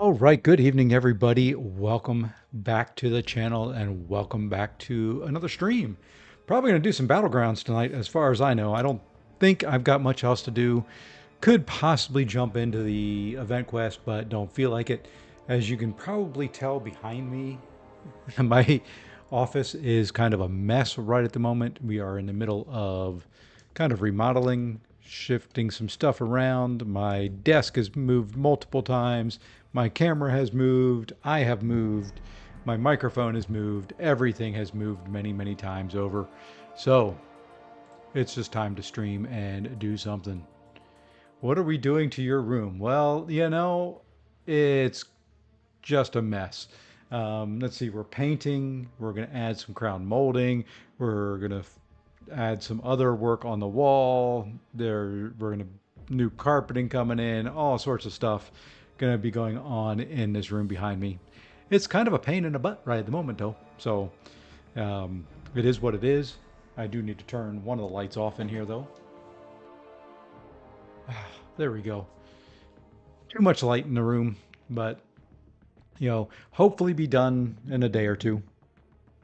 All right, good evening, everybody. Welcome back to the channel and welcome back to another stream. Probably going to do some Battlegrounds tonight, as far as I know. I don't think I've got much else to do. Could possibly jump into the event quest, but don't feel like it. As you can probably tell behind me, my office is kind of a mess right at the moment. We are in the middle of kind of remodeling, shifting some stuff around. My desk has moved multiple times. My camera has moved. I have moved. My microphone has moved. Everything has moved many, many times over. So it's just time to stream and do something. What are we doing to your room? Well, it's just a mess. Let's see, we're painting, we're going to add some crown molding, we're going to add some other work on the wall. We're going to new carpeting coming in, all sorts of stuff going to be going on in this room behind me. It's kind of a pain in the butt right at the moment, though. So it is what it is. I do need to turn one of the lights off in here, though. There we go. Too much light in the room, but hopefully be done in a day or two.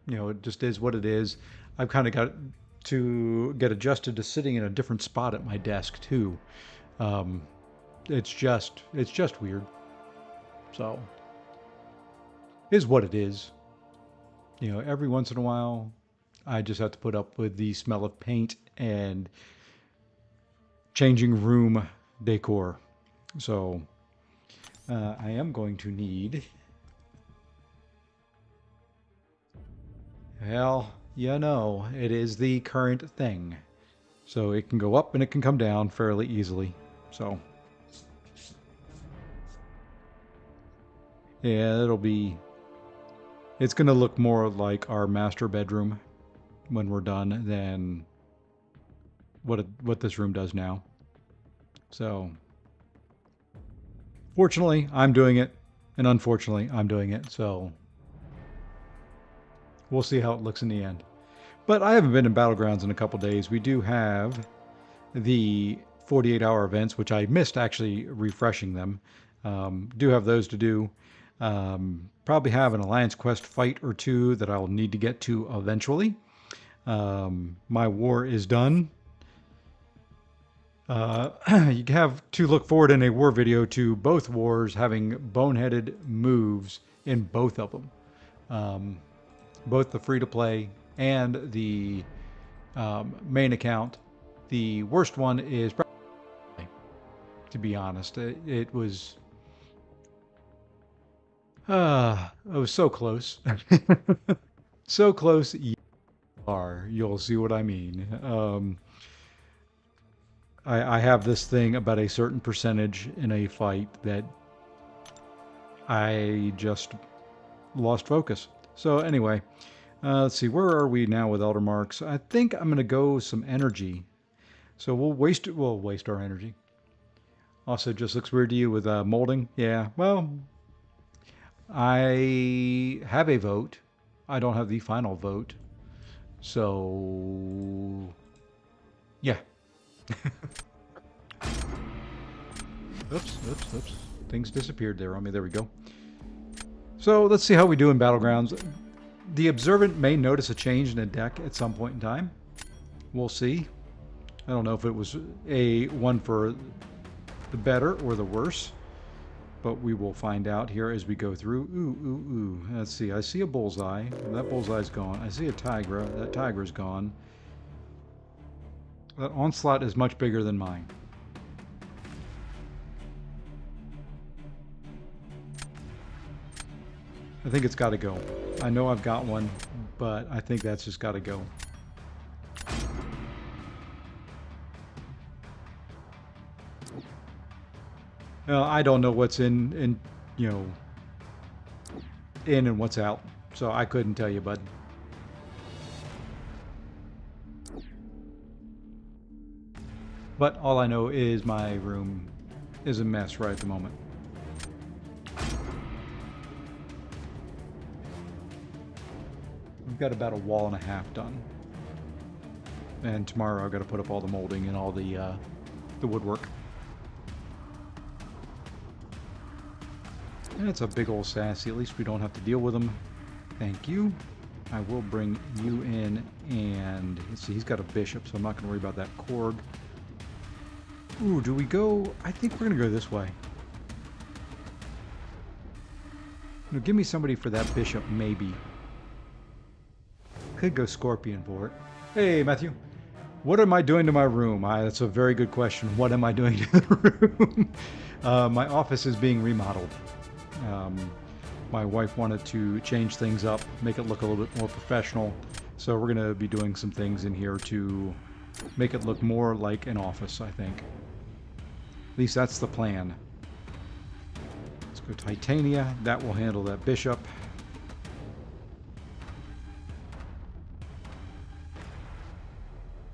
It just is what it is. I've kind of got to get adjusted to sitting in a different spot at my desk too. Um, it's just weird. So, is what it is. Every once in a while, I just have to put up with the smell of paint and changing room decor. So, I am going to need. Well, it is the current thing. So it can go up and it can come down fairly easily. So, yeah, it's going to look more like our master bedroom when we're done than what this room does now. So, fortunately, I'm doing it, and unfortunately, I'm doing it. So, we'll see how it looks in the end. But I haven't been in Battlegrounds in a couple days. We do have the 48-hour events, which I missed actually refreshing them. Do have those to do. Probably have an Alliance Quest fight or two that I'll need to get to eventually. My war is done. You have to look forward in a war video to both wars having boneheaded moves in both of them. Both the free-to-play and the main account. The worst one is probably, to be honest. It was so close. So close you are. You'll see what I mean. I have this thing about a certain percentage in a fight that I just lost focus. So anyway, let's see. Where are we now with Elder Marks? I think I'm going to go some energy. So we'll waste our energy. Also, just looks weird to you with molding. Yeah, well, I have a vote. I don't have the final vote. So, yeah. Oops. Things disappeared there on me. There we go. So let's see how we do in Battlegrounds. The observant may notice a change in the deck at some point in time. We'll see. I don't know if it was a one for the better or the worse, but we will find out here as we go through. Ooh. Let's see. I see a bullseye. That bullseye's gone. I see a tiger. That tiger's gone. That onslaught is much bigger than mine. I think it's got to go. I know I've got one, but I think that's just got to go. I don't know what's in and what's out, so I couldn't tell you, bud. But all I know is my room is a mess right at the moment. We've got about a wall and a half done. And tomorrow I've got to put up all the molding and all the woodwork. That's a big old sassy. At least we don't have to deal with him. Thank you. I will bring you in, and let's see, he's got a bishop, so I'm not going to worry about that Korg. Ooh, do we go? I think we're going to go this way. No, give me somebody for that bishop, maybe. Could go Scorpion for it. Hey, Matthew. What am I doing to my room? That's a very good question. What am I doing to the room? My office is being remodeled. My wife wanted to change things up, make it look a little bit more professional. So we're going to be doing some things in here to make it look more like an office, I think. At least that's the plan. Let's go Titania. That will handle that bishop.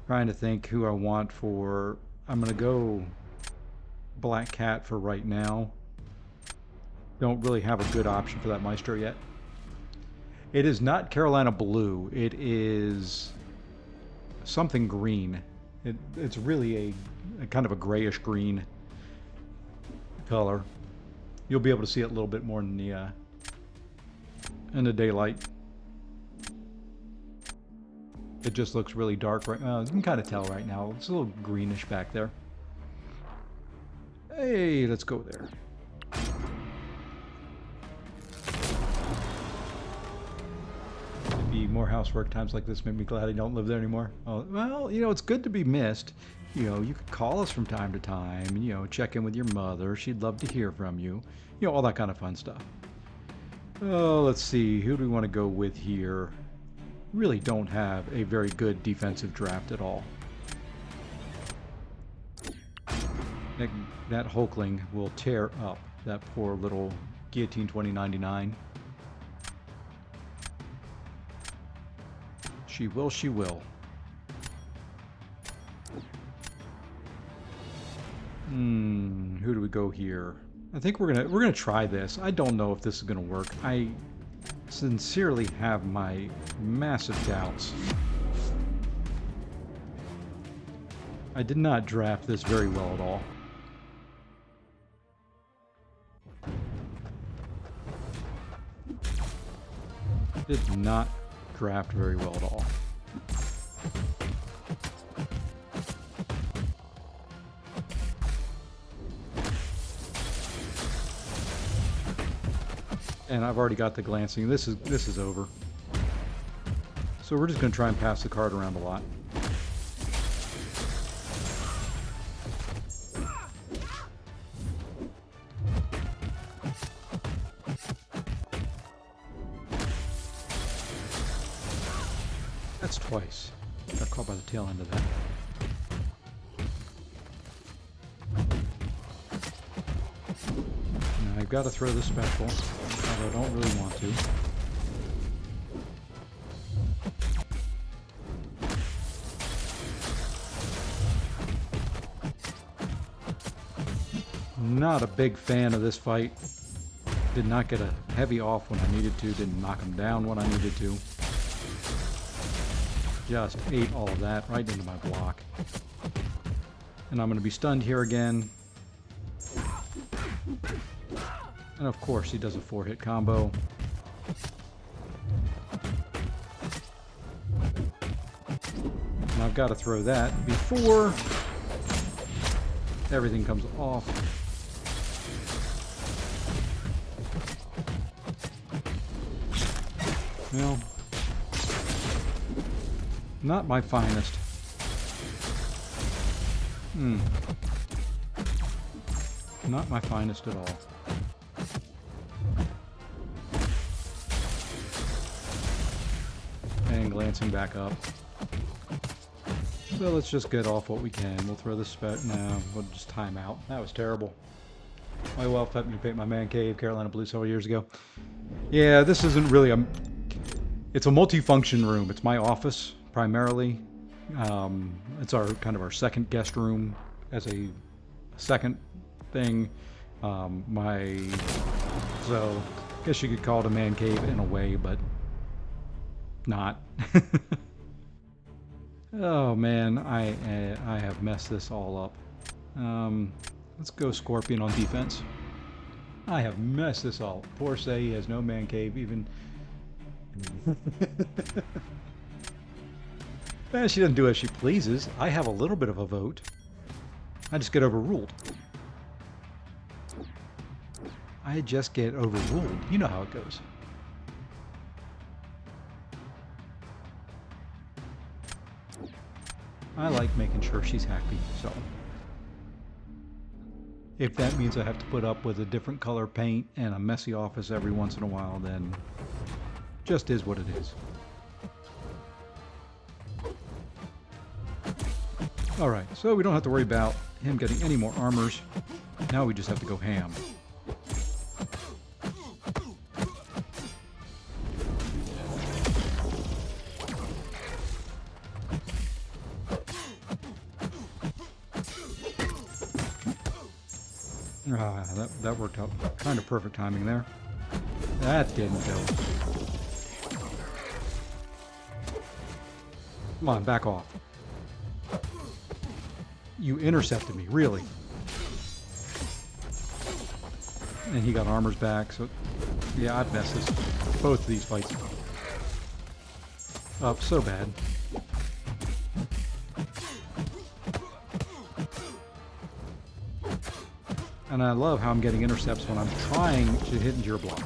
Trying to think who I want for... I'm going to go Black Cat for right now. Don't really have a good option for that Maestro yet. It is not Carolina Blue. It is something green. It's really a kind of a grayish green color. You'll be able to see it a little bit more in the daylight. It just looks really dark right now. You can kind of tell right now. It's a little greenish back there. Hey, let's go there. Maybe more housework times like this make me glad I don't live there anymore. Oh, well, you know, it's good to be missed. You know, you could call us from time to time, you know, check in with your mother. She'd love to hear from you. You know, all that kind of fun stuff. Oh, let's see. Who do we want to go with here? Really don't have a very good defensive draft at all. That Hulkling will tear up that poor little Guillotine 2099. She will, she will. Who do we go here? I think we're gonna try this. I don't know if this is gonna work. I sincerely have my massive doubts. I did not draft this very well at all. Did not draft very well at all. And I've already got the glancing. This is over. So we're just going to try and pass the card around a lot. That's twice. Got caught by the tail end of that. Now I've got to throw the special, although I don't really want to. Not a big fan of this fight. Did not get a heavy off when I needed to. Didn't knock him down when I needed to. Just ate all of that right into my block. And I'm going to be stunned here again. And of course he does a 4-hit combo. And I've got to throw that before everything comes off. Well, not my finest. Not my finest at all. And glancing back up. So let's just get off what we can. We'll throw this spec. No, we'll just time out. That was terrible. My wealth helped me paint my man cave, Carolina Blue, several years ago. Yeah, this isn't really a... It's a multi-function room. It's my office, primarily. It's our kind of our second guest room as a second thing. So I guess you could call it a man cave in a way, but not. Oh man, I have messed this all up. Let's go Scorpion on defense. I have messed this all. Poor Say, he has no man cave even. She doesn't do as she pleases. I have a little bit of a vote. I just get overruled. I just get overruled. You know how it goes. I like making sure she's happy, so. If that means I have to put up with a different color paint and a messy office every once in a while, then just is what it is. Alright, so we don't have to worry about him getting any more armors. Now we just have to go ham. That worked out kind of perfect timing there. That didn't go. Come on, back off. You intercepted me, really. And he got armors back, so yeah, I've messed this. Both of these fights up so bad. And I love how I'm getting intercepts when I'm trying to hit into your block.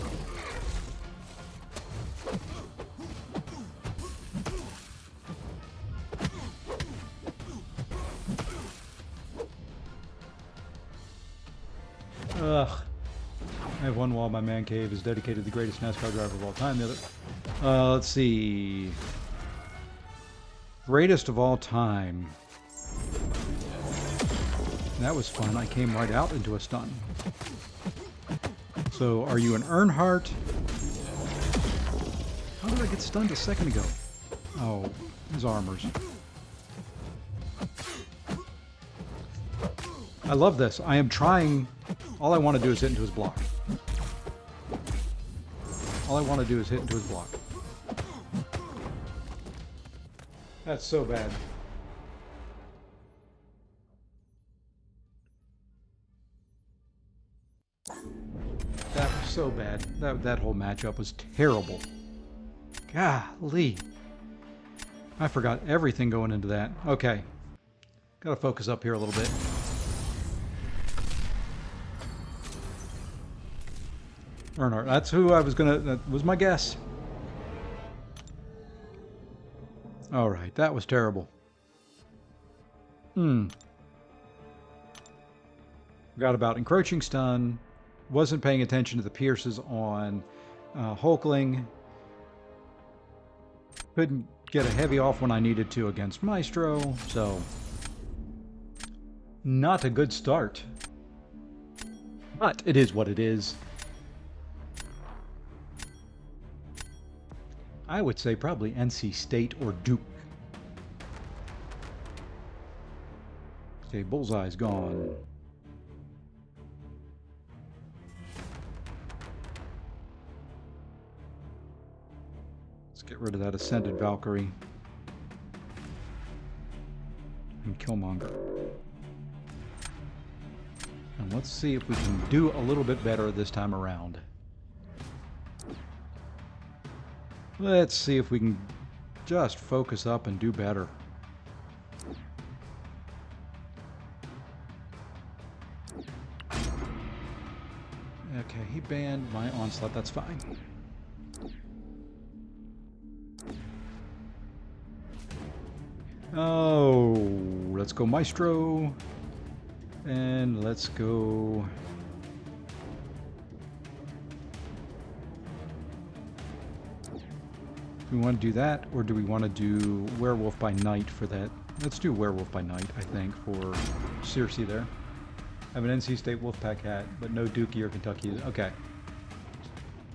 Ugh. I have one wall. My man cave is dedicated to the greatest NASCAR driver of all time. The other, let's see. Greatest of all time. That was fun. I came right out into a stun. So, are you an Earnhardt? How did I get stunned a second ago? Oh, his armors. I love this. I am trying. All I want to do is hit into his block. All I want to do is hit into his block. That's so bad. That was so bad. That whole matchup was terrible. Golly. I forgot everything going into that. Okay. Gotta focus up here a little bit. Earnhardt. That's who I was gonna... That was my guess. Alright, that was terrible. Forgot about encroaching stun. Wasn't paying attention to the pierces on Hulkling. Couldn't get a heavy off when I needed to against Maestro, so not a good start. But it is what it is. I would say probably NC State or Duke. Okay, Bullseye's gone. Get rid of that Ascended Valkyrie. And Killmonger. And let's see if we can do a little bit better this time around. Let's see if we can just focus up and do better. Okay, he banned my onslaught, that's fine. Oh, let's go Maestro. And let's go... Do we want to do that, or do we want to do Werewolf by Night for that? Let's do Werewolf by Night, I think, for Circe there. I have an NC State Wolfpack hat, but no Dookie or Kentucky. Okay.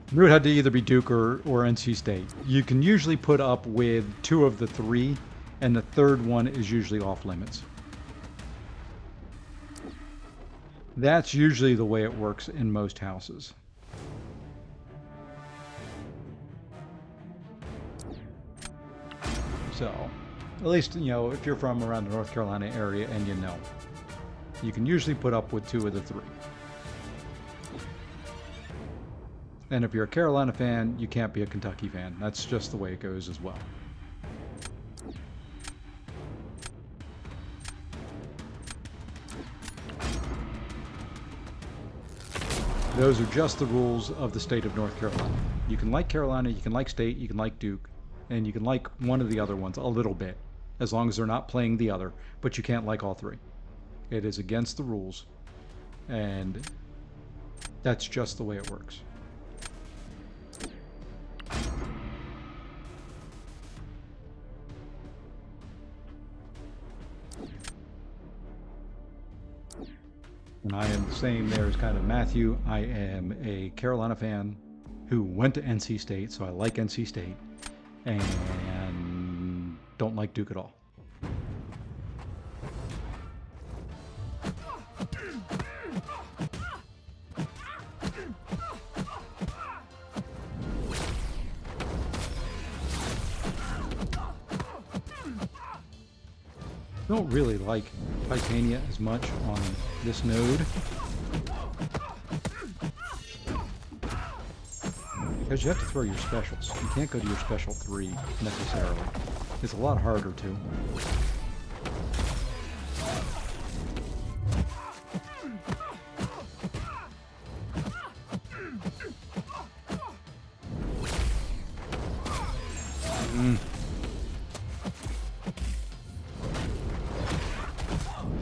It would have to either be Duke or NC State. You can usually put up with 2 of the 3, and the third one is usually off limits. That's usually the way it works in most houses. So, at least, you know, if you're from around the North Carolina area and you know, you can usually put up with 2 of the 3. And if you're a Carolina fan, you can't be a Kentucky fan. That's just the way it goes as well. Those are just the rules of the state of North Carolina. You can like Carolina, you can like State, you can like Duke, and you can like one of the other ones a little bit, as long as they're not playing the other, but you can't like all three. It is against the rules, and that's just the way it works. And I am the same there as kind of Matthew. I am a Carolina fan who went to NC State, so I like NC State, and don't like Duke at all. Don't really like Titania as much on this node, because you have to throw your specials. You can't go to your special 3 necessarily. It's a lot harder to.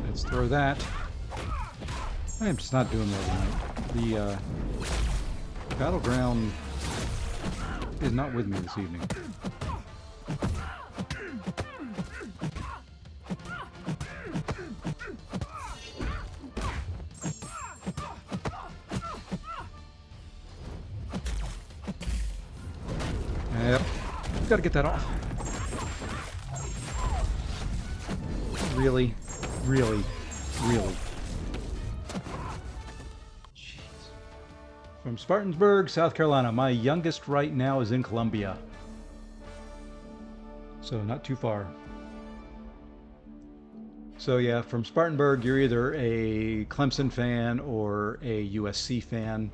Let's throw that. I am just not doing well tonight. The Battleground is not with me this evening. Yep, gotta get that off. Really, really, really. Jeez. From Spartansburg, South Carolina. My youngest right now is in Columbia. So not too far. So yeah, from Spartanburg, you're either a Clemson fan or a USC fan.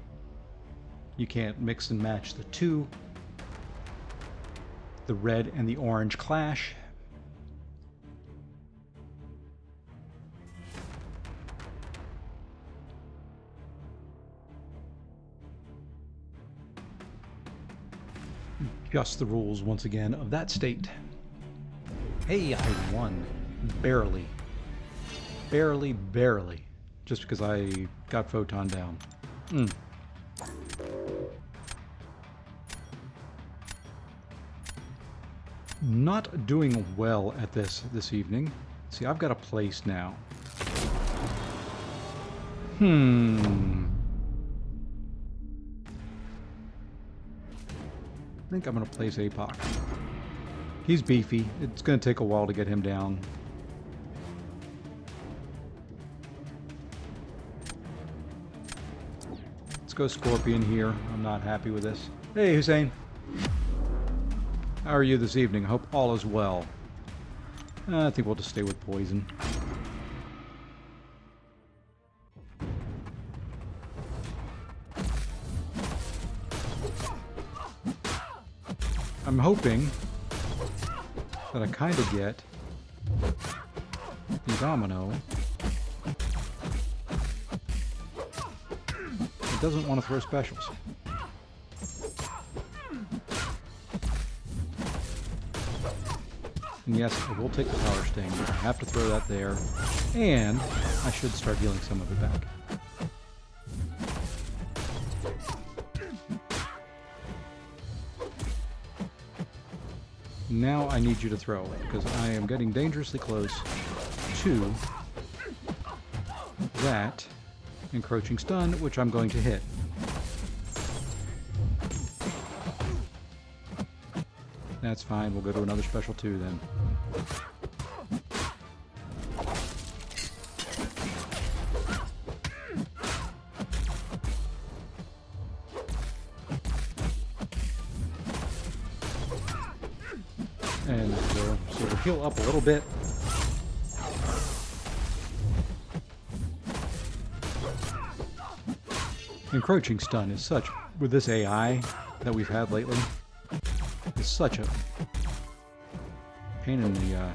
You can't mix and match the two. The red and the orange clash. Just the rules once again of that state. Hey, I won. Barely. Barely, barely. Just because I got Photon down. Not doing well at this evening. See, I've got a place now. I think I'm going to place APOC. He's beefy. It's going to take a while to get him down. Let's go Scorpion here. I'm not happy with this. Hey, Hussein. How are you this evening? I hope all is well. I think we'll just stay with Poison. I'm hoping that I kind of get the Domino. It doesn't want to throw specials. And yes, I will take the Power Sting. I have to throw that there. And I should start healing some of it back. Now I need you to throw, because I am getting dangerously close to that encroaching stun, which I'm going to hit. That's fine, we'll go to another special 2 then. And so we'll heal up a little bit. Encroaching stun is such with this AI that we've had lately. It's such a pain in the...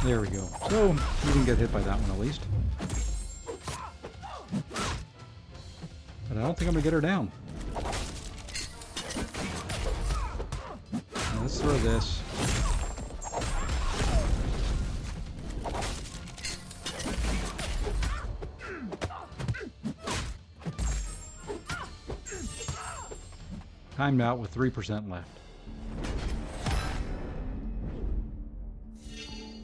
There we go. So, you didn't get hit by that one at least. But I don't think I'm going to get her down. Now, let's throw this. Timed out with 3% left.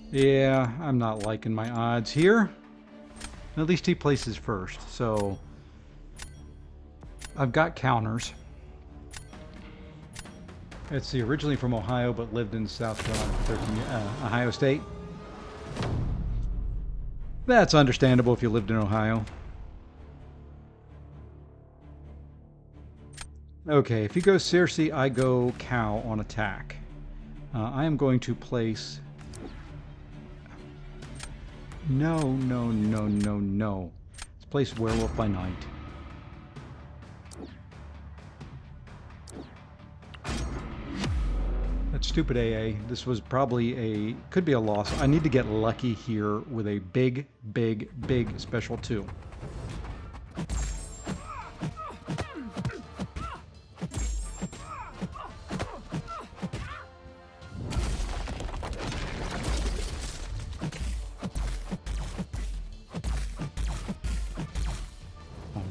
Yeah, I'm not liking my odds here. At least he places first, so I've got counters. Let's see, originally from Ohio, but lived in South Carolina, Ohio State. That's understandable if you lived in Ohio. Okay, if he goes Circe, I go cow on attack. I am going to place... No, no, no, no, no. Let's place Werewolf by Night. That stupid AA. This was probably a... could be a loss. I need to get lucky here with a big, big, big special 2.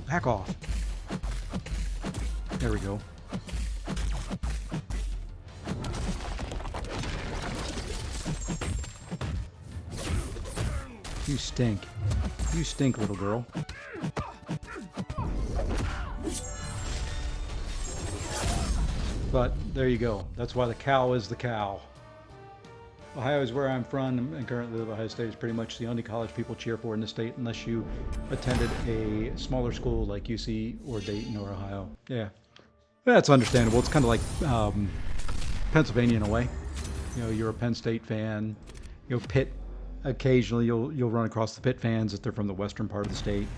Back off. There we go. You stink. You stink, little girl. But there you go. That's why the cow is the cow. Ohio is where I'm from, and currently live in Ohio State is pretty much the only college people cheer for in the state, unless you attended a smaller school like UC or Dayton or Ohio. Yeah, that's understandable. It's kind of like Pennsylvania in a way. You know, you're a Penn State fan. You know, Pitt. Occasionally, you'll run across the Pitt fans if they're from the western part of the state.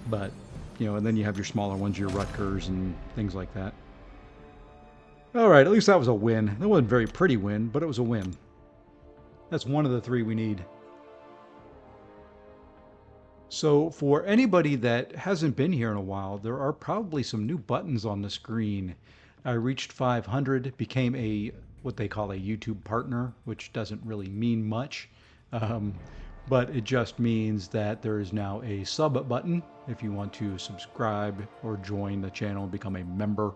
But you know, and then you have your smaller ones, your Rutgers and things like that. All right, at least that was a win. That wasn't a very pretty win, but it was a win. That's one of the 3 we need. So for anybody that hasn't been here in a while, there are probably some new buttons on the screen. I reached 500, became a what they call a YouTube partner, which doesn't really mean much. But it just means that there is now a sub button if you want to subscribe or join the channel and become a member.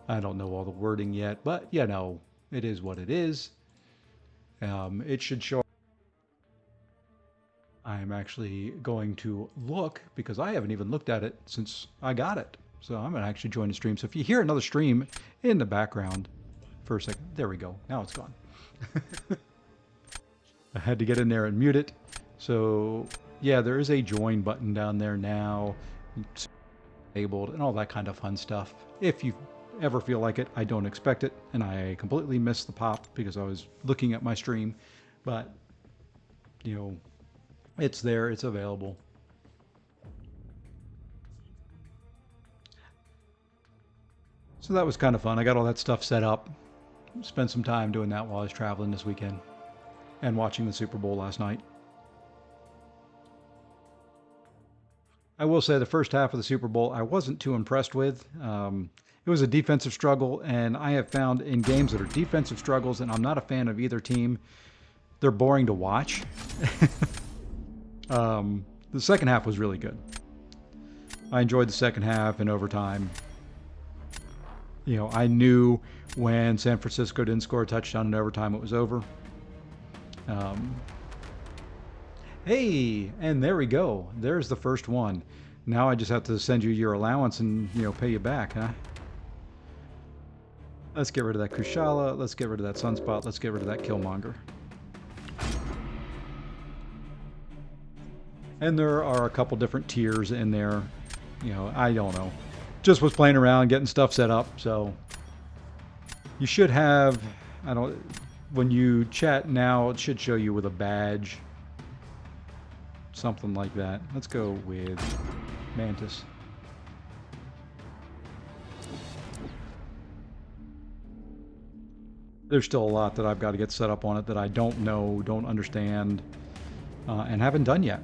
I don't know all the wording yet, but you know, it is what it is. It should show. I'm actually going to look because I haven't even looked at it since I got it. So I'm going to actually join the stream. So if you hear another stream in the background for a second, there we go. Now it's gone. I had to get in there and mute it. So yeah, there is a join button down there now. It's enabled and all that kind of fun stuff. If you ever feel like it, I don't expect it, and I completely missed the pop because I was looking at my stream, but you know, it's there, it's available. So that was kind of fun. I got all that stuff set up, spent some time doing that while I was traveling this weekend and watching the Super Bowl last night. I will say the first half of the Super Bowl I wasn't too impressed with. It was a defensive struggle, and I have found in games that are defensive struggles, and I'm not a fan of either team, they're boring to watch. The second half was really good. I enjoyed the second half and overtime. You know, I knew when San Francisco didn't score a touchdown in overtime, it was over. Hey, and there we go. There's the first one. Now I just have to send you your allowance and, you know, pay you back, huh? Let's get rid of that Kushala. Let's get rid of that Sunspot. Let's get rid of that Killmonger. And there are a couple different tiers in there. You know, I don't know. Just was playing around, getting stuff set up. So you should have, when you chat now, it should show you with a badge. Something like that. Let's go with Mantis. There's still a lot that I've got to get set up on it that I don't know, don't understand, and haven't done yet.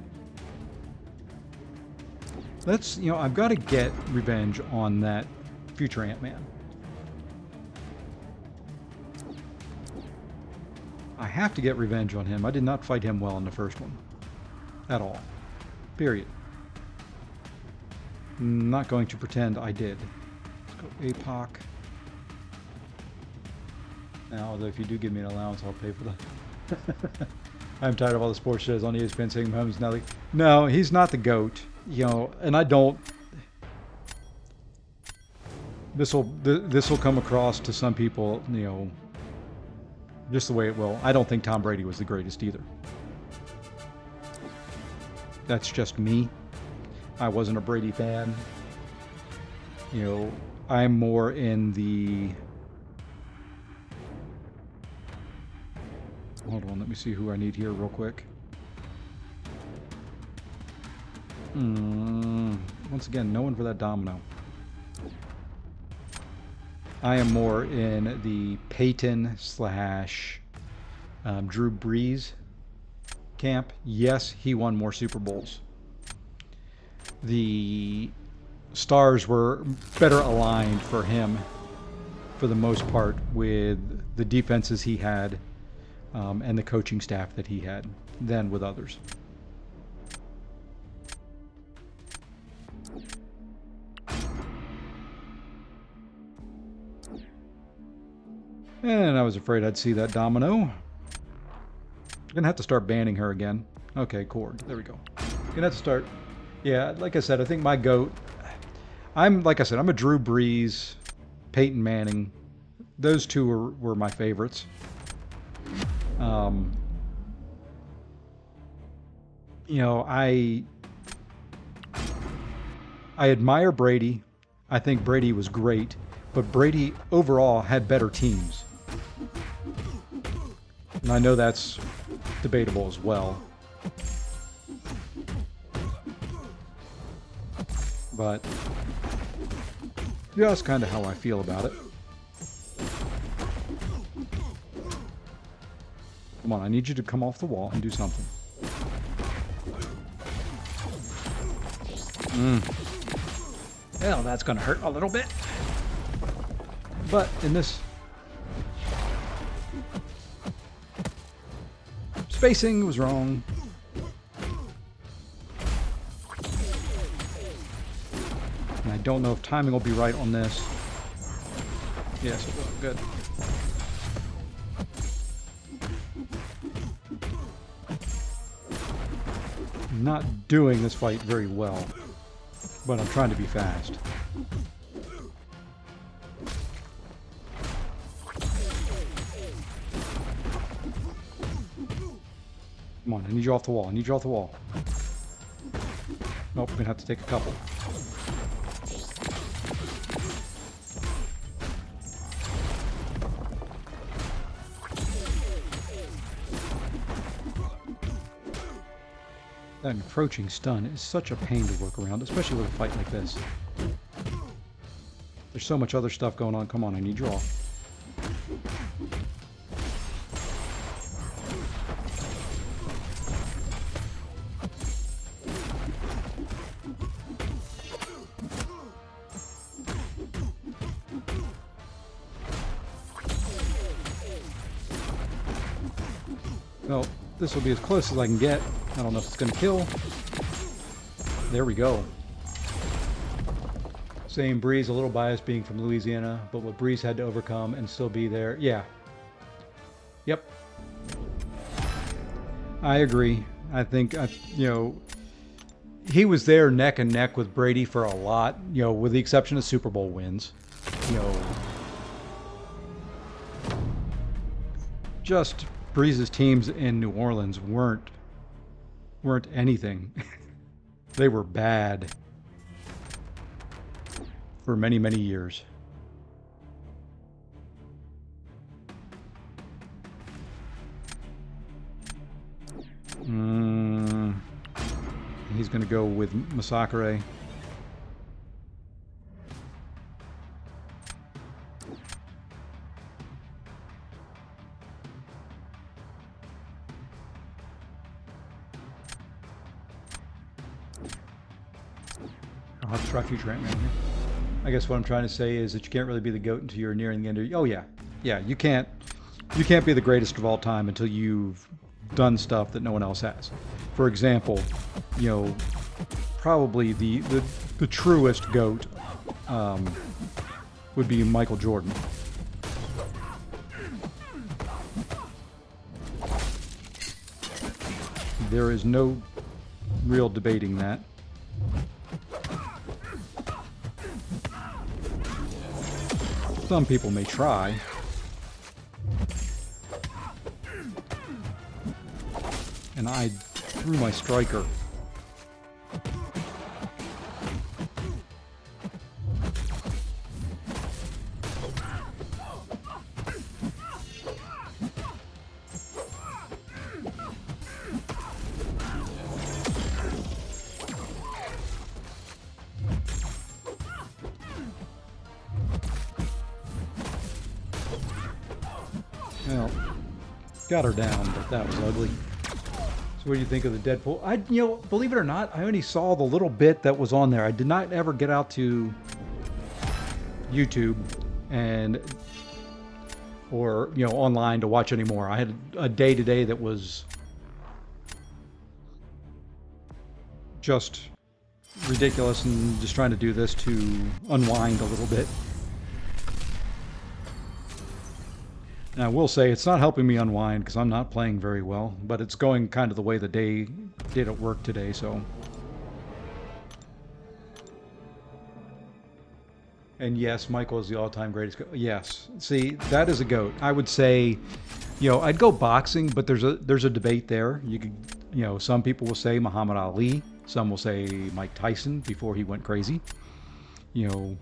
Let's, you know, I've got to get revenge on that future Ant-Man. I have to get revenge on him. I did not fight him well in the first one. At all. Period. Not going to pretend I did. Let's go APOC. Now, although if you do give me an allowance, I'll pay for that. I'm tired of all the sports shows on ESPN saying Mahomes now. No, he's not the GOAT. You know, and I don't. This will come across to some people, you know, just the way it will. I don't think Tom Brady was the greatest either. That's just me. I wasn't a Brady fan. You know, I'm more in the... Hold on, let me see who I need here real quick. Once again, no one for that domino. I am more in the Peyton slash Drew Brees camp. Yes, he won more Super Bowls. The stars were better aligned for him for the most part with the defenses he had and the coaching staff that he had than with others. And I was afraid I'd see that domino. Gonna have to start banning her again. Okay, Cord. There we go. Gonna have to start. Yeah, like I said, I think my GOAT. Like I said, I'm a Drew Brees, Peyton Manning. Those two were my favorites. You know, I admire Brady. I think Brady was great, but Brady overall had better teams. And I know that's debatable as well. But yeah, that's kind of how I feel about it. Come on, I need you to come off the wall and do something. Well, that's going to hurt a little bit. But in this... spacing was wrong. And I don't know if timing will be right on this. Yes, it will. Good. I'm not doing this fight very well, but I'm trying to be fast. Come on, I need you off the wall. I need you off the wall. Nope, we're gonna have to take a couple. That encroaching stun is such a pain to work around, especially with a fight like this. There's so much other stuff going on. Come on, I need you off. Well, this will be as close as I can get. I don't know if it's going to kill. There we go. Same Breeze, a little biased being from Louisiana, but what Breeze had to overcome and still be there. Yeah. Yep. I agree. I think, you know, he was there neck and neck with Brady for a lot, you know, with the exception of Super Bowl wins. You know, just Breeze's teams in New Orleans weren't anything. They were bad for many, many years. He's going to go with Masakure. I'll have to try future Ant-Man here. I guess what I'm trying to say is that you can't really be the GOAT until you're nearing the end of... Oh, yeah. Yeah, you can't be the greatest of all time until you've done stuff that no one else has. For example, you know, probably the truest GOAT would be Michael Jordan. There is no real debating that. Some people may try. And I threw my striker. Well, got her down, but that was ugly. So what do you think of the Deadpool? You know, believe it or not, I only saw the little bit that was on there. I did not ever get out to YouTube or, you know, online to watch anymore. I had a day-to-day that was just ridiculous and just trying to do this to unwind a little bit. And I will say, it's not helping me unwind because I'm not playing very well, but it's going kind of the way the day did at work today, so. And yes, Michael is the all-time greatest GOAT. Yes. See, that is a GOAT. I would say, you know, I'd go boxing, but there's a debate there. You could, you know, some people will say Muhammad Ali. Some will say Mike Tyson before he went crazy. You know,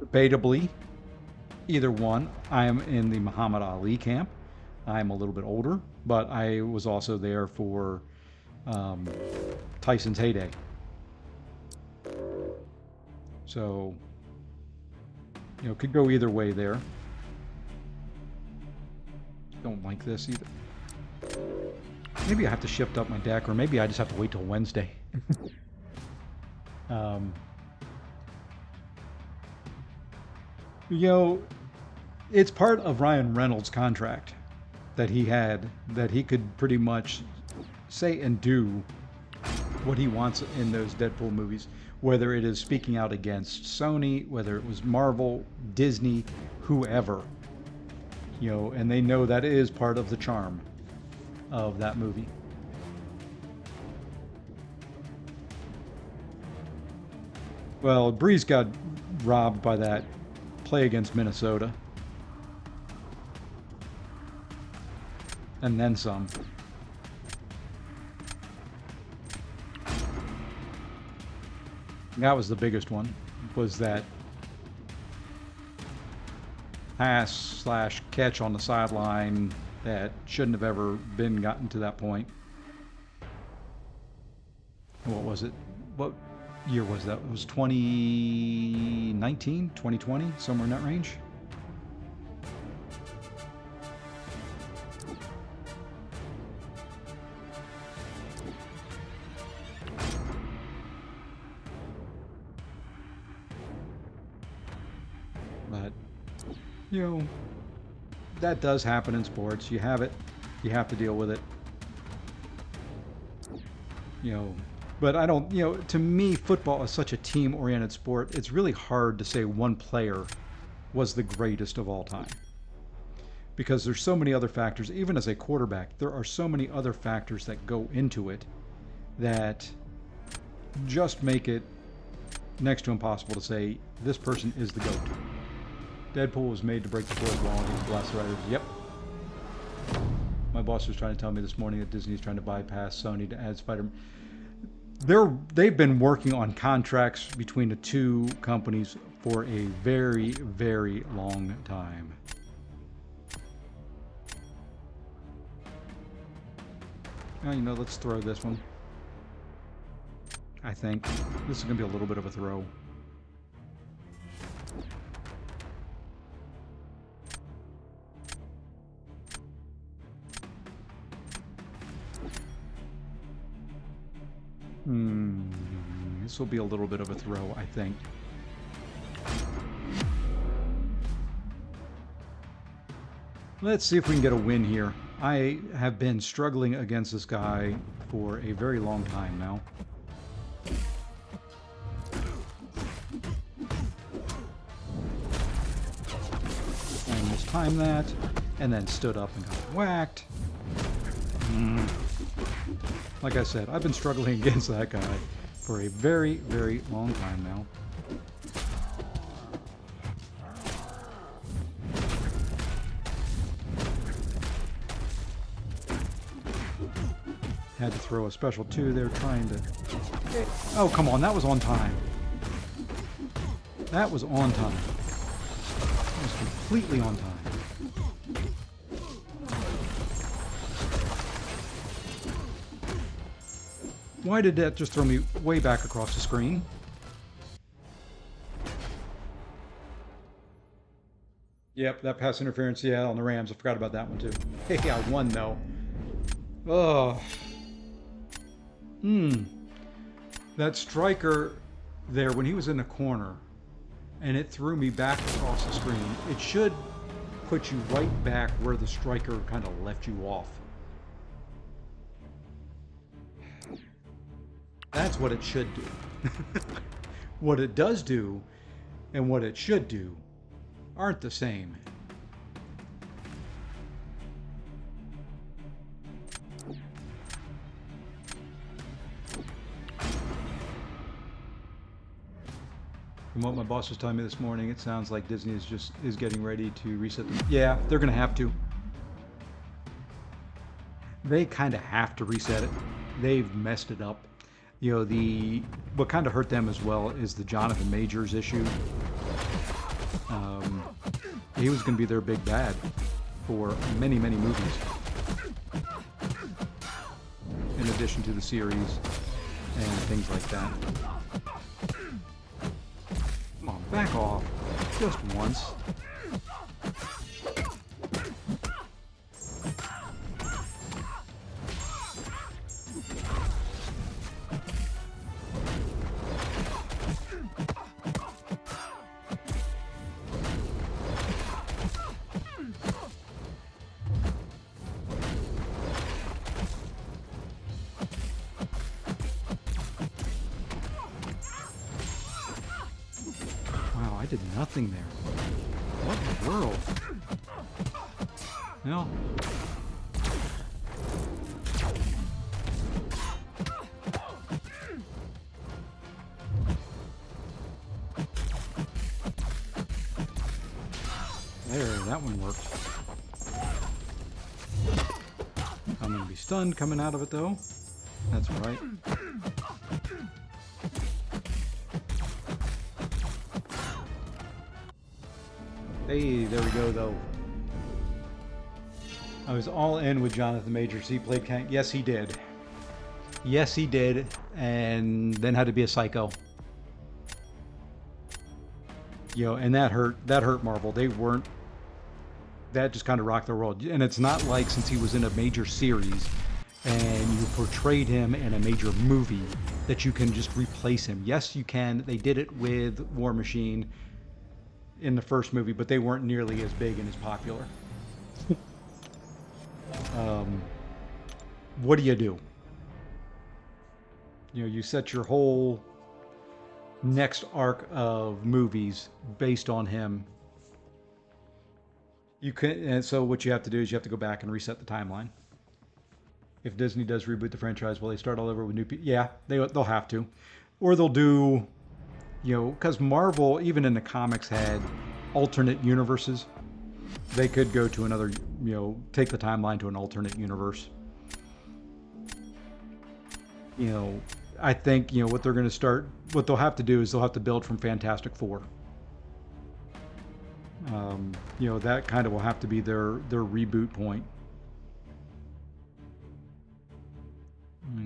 debatably, either one. I am in the Muhammad Ali camp. I'm a little bit older, but I was also there for Tyson's heyday. So, you know, could go either way there. Don't like this either. Maybe I have to shift up my deck, or maybe I just have to wait till Wednesday. You know, it's part of Ryan Reynolds' contract that he had, that he could pretty much say and do what he wants in those Deadpool movies, whether it is speaking out against Sony, whether it was Marvel, Disney, whoever. You know, and they know that is part of the charm of that movie. Well, Breeze got robbed by that play against Minnesota. And then some. That was the biggest one, was that pass / catch on the sideline that shouldn't have ever been gotten to that point. What was it? What year was that? It was 2019, 2020, somewhere in that range. But, you know, that does happen in sports. You have it. You have to deal with it. You know, but I don't, you know, to me, football is such a team-oriented sport. It's really hard to say one player was the greatest of all time. Because there's so many other factors. Even as a quarterback, there are so many other factors that go into it that just make it next to impossible to say this person is the GOAT. Deadpool was made to break the fourth wall against Blast Riders. Yep. My boss was trying to tell me this morning that Disney is trying to bypass Sony to add Spider-Man. They've been working on contracts between the two companies for a very, very long time. Well, you know, let's throw this one. I think this is going to be a little bit of a throw. This will be a little bit of a throw, I think. Let's see if we can get a win here. I have been struggling against this guy for a very long time now. I mistimed that, and then stood up and got whacked. Like I said, I've been struggling against that guy for a very, very long time now. Had to throw a special 2 there trying to... Oh, come on, that was on time. That was on time. That was completely on time. Why did that just throw me way back across the screen? Yep, that pass interference, yeah, on the Rams. I forgot about that one, too. Hey, I won, though. Oh. That striker there, when he was in the corner, and it threw me back across the screen, it should put you right back where the striker kind of left you off. That's what it should do. What it does do and what it should do aren't the same. From what my boss was telling me this morning, it sounds like Disney is getting ready to reset them. Yeah, they're going to have to. They kind of have to reset it. They've messed it up. You know, what kind of hurt them as well is the Jonathan Majors issue. He was going to be their big bad for many, many movies. In addition to the series and things like that. Come on, back off. Just once. I did nothing there. What in the world? No. There, that one worked. I'm going to be stunned coming out of it, though. That's right. Hey, there we go, though. I was all in with Jonathan Majors. He played Kang. Yes, he did. Yes, he did. And then had to be a psycho. You know, and that hurt Marvel. They weren't... That just kind of rocked their world. And it's not like since he was in a major series and you portrayed him in a major movie that you can just replace him. Yes, you can. They did it with War Machine in the first movie, but they weren't nearly as big and as popular. What do? You know, you set your whole next arc of movies based on him. You can, and so what you have to do is you have to go back and reset the timeline. If Disney does reboot the franchise, will they start all over with new people? Yeah, they'll have to, or they'll do. You know, because Marvel, even in the comics, had alternate universes. They could go to another, you know, take the timeline to an alternate universe. You know, I think, you know, what they'll have to do is they'll have to build from Fantastic Four. You know, that kind of will have to be their reboot point.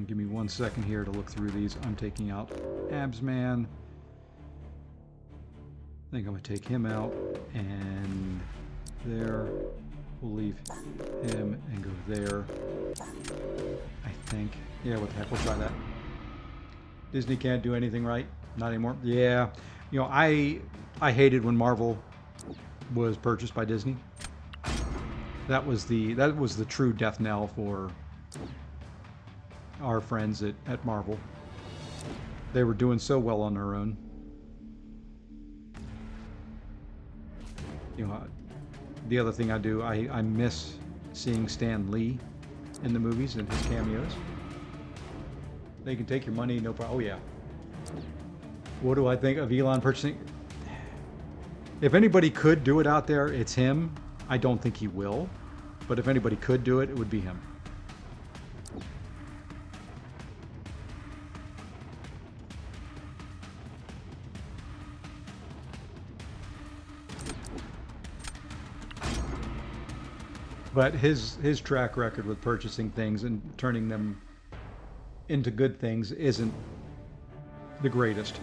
Give me 1 second here to look through these. I'm taking out Absman. I think I'm going to take him out. And there. We'll leave him and go there. I think. Yeah, what the heck. We'll try that. Disney can't do anything right. Not anymore. Yeah. You know, I hated when Marvel was purchased by Disney. That was the true death knell for our friends at Marvel. They were doing so well on their own. You know, the other thing I do, I miss seeing Stan Lee in the movies and his cameos. They can take your money, no problem. Oh yeah. What do I think of Elon purchasing? If anybody could do it out there, it's him. I don't think he will. But if anybody could do it, it would be him. But his track record with purchasing things and turning them into good things isn't the greatest.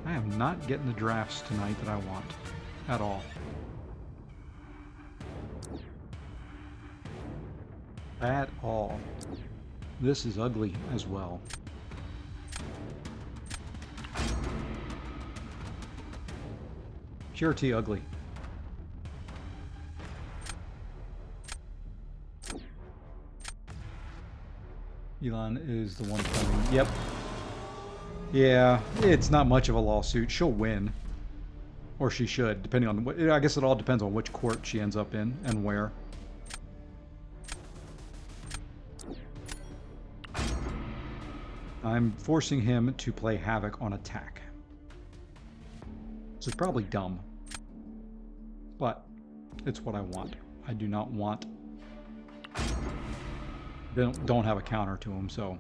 I am not getting the drafts tonight that I want at all. At all. This is ugly as well. Sure T ugly. Elon is the one coming. Yep. Yeah, it's not much of a lawsuit. She'll win. Or she should, depending on what... I guess it all depends on which court she ends up in and where. I'm forcing him to play Havoc on attack. This is probably dumb. But it's what I want. I do not want... They don't have a counter to him, so...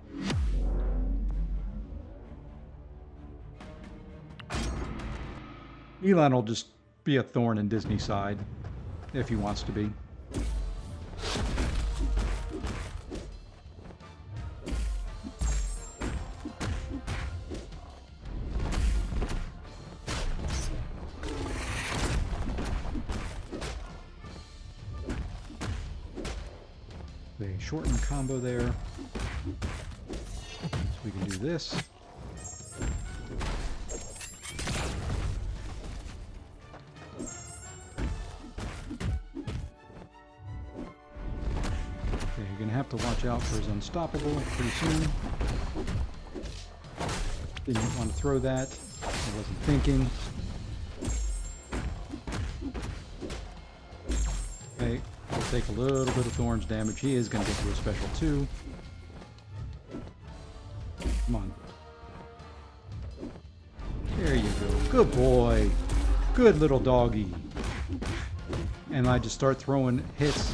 Elon will just be a thorn in Disney's side, if he wants to be. They shorten the combo there. So we can do this. Have to watch out for his unstoppable pretty soon. Didn't want to throw that. I wasn't thinking. Okay, we'll take a little bit of Thorn's damage. He is going to get to a special too. Come on. There you go. Good boy. Good little doggy. And I just start throwing hits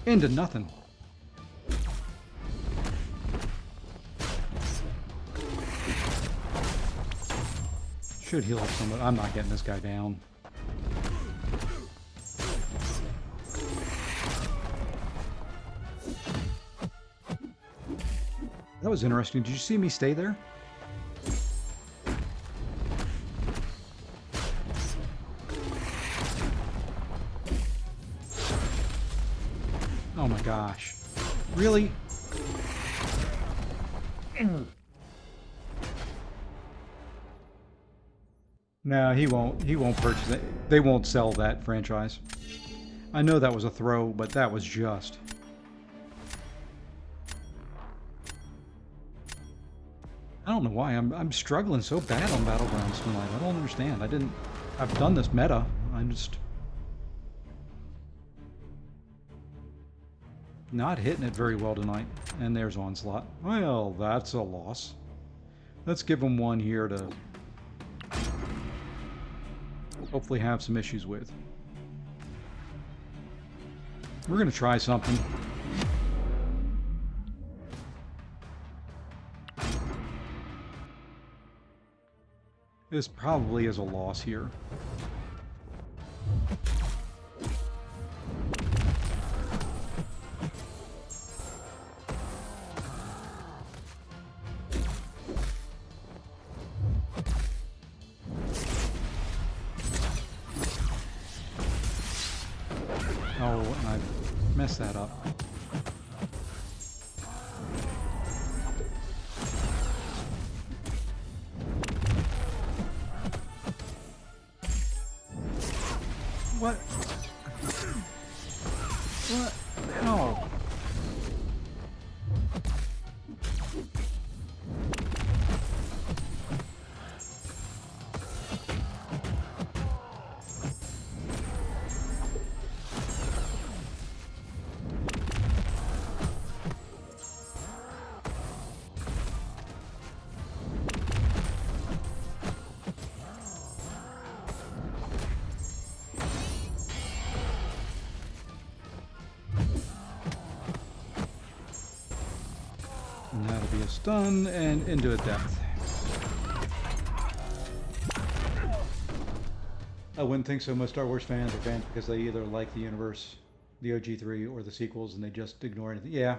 into nothing. Should heal up some. I'm not getting this guy down. That was interesting. Did you see me stay there? Oh my gosh. Really? No, he won't. He won't purchase it. They won't sell that franchise. I know that was a throw, but that was just... I don't know why. I'm struggling so bad on Battlegrounds tonight. I don't understand. I've done this meta. I'm just... not hitting it very well tonight. And there's Onslaught. Well, that's a loss. Let's give him one here to... hopefully have some issues with. We're going to try something. This probably is a loss here. Oh, and I messed that up. What? What? How? And that'll be a stun and into a death. I wouldn't think so. Most Star Wars fans are fans because they either like the universe, the OG3, or the sequels, and they just ignore anything. Yeah.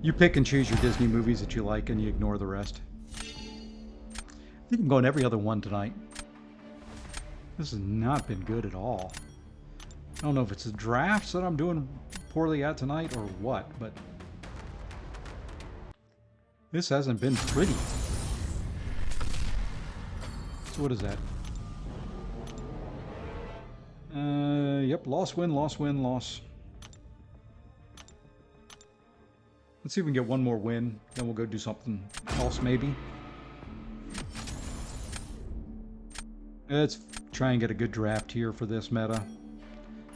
You pick and choose your Disney movies that you like, and you ignore the rest. I think I'm going every other one tonight. This has not been good at all. I don't know if it's the drafts that I'm doing poorly at tonight or what, but this hasn't been pretty. So what is that? Yep, loss, win, loss, win, loss. Let's see if we can get one more win, then we'll go do something else maybe. Let's try and get a good draft here for this meta.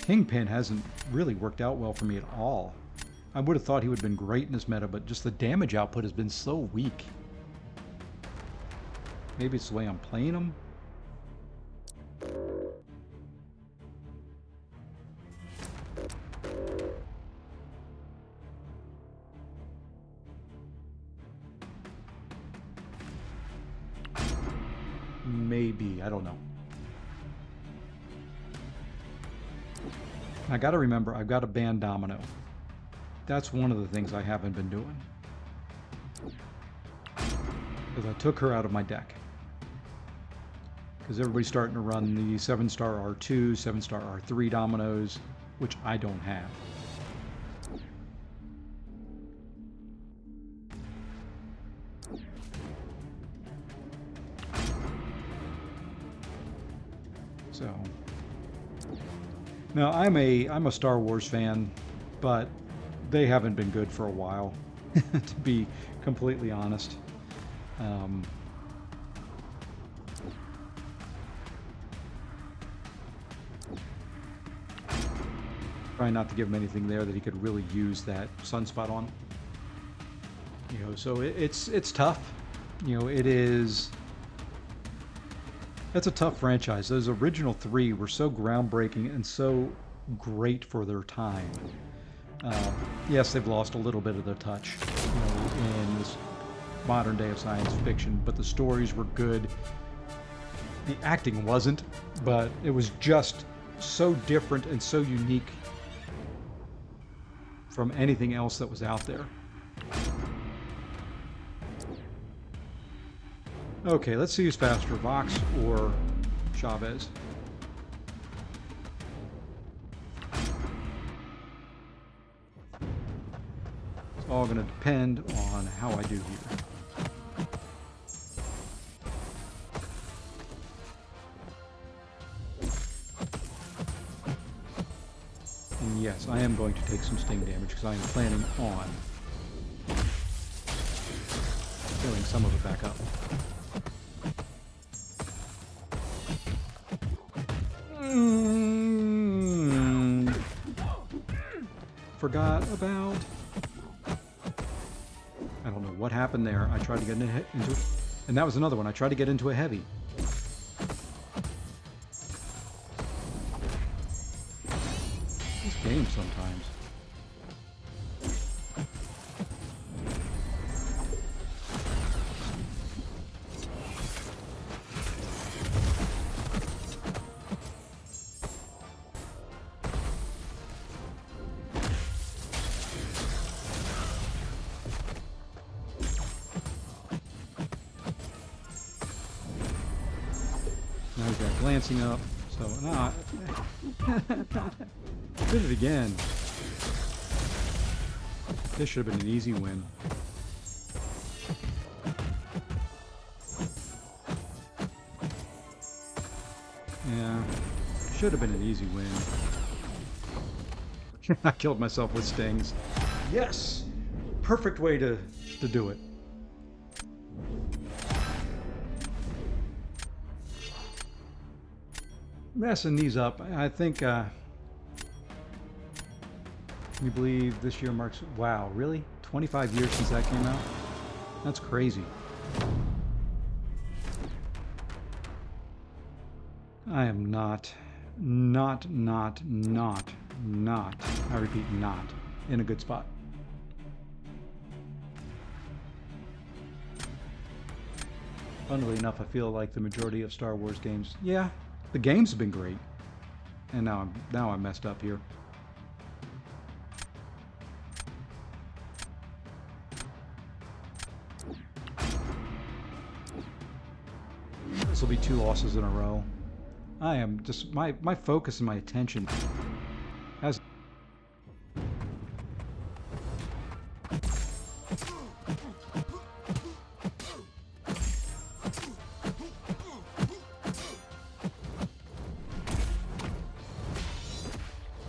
Kingpin hasn't really worked out well for me at all. I would have thought he would have been great in this meta, but just the damage output has been so weak. Maybe it's the way I'm playing him. Maybe, I don't know. I gotta remember, I've got to ban Domino. That's one of the things I haven't been doing. Because I took her out of my deck. Because everybody's starting to run the 7-star R2, 7-star R3 Dominoes, which I don't have. So now I'm a Star Wars fan, but they haven't been good for a while, to be completely honest. Trying not to give him anything there that he could really use that sunspot on. You know, so it's tough. You know, it is. That's a tough franchise. Those original 3 were so groundbreaking and so great for their time. Yes, they've lost a little bit of their touch, you know, in this modern day of science fiction, but the stories were good. The acting wasn't, but it was just so different and so unique from anything else that was out there. Okay, let's see who's faster, Vox or Chavez. It's all going to depend on how I do here. And yes, I am going to take some sting damage because I am planning on filling some of it back up. Forgot about... I don't know what happened there. I tried to get into it. And that was another one. I tried to get into a heavy. This game sometimes. Now he's got glancing up, So, no. Did it again. This should have been an easy win. Yeah, should have been an easy win. I killed myself with stings. Yes! Perfect way to do it. Messing these up. I think we believe this year marks... Wow, really? 25 years since that came out? That's crazy. I am not, I repeat, not in a good spot. Funnily enough, I feel like the majority of Star Wars games, yeah, the games have been great. And now I'm messed up here. This will be 2 losses in a row. I am just, my focus and my attention has...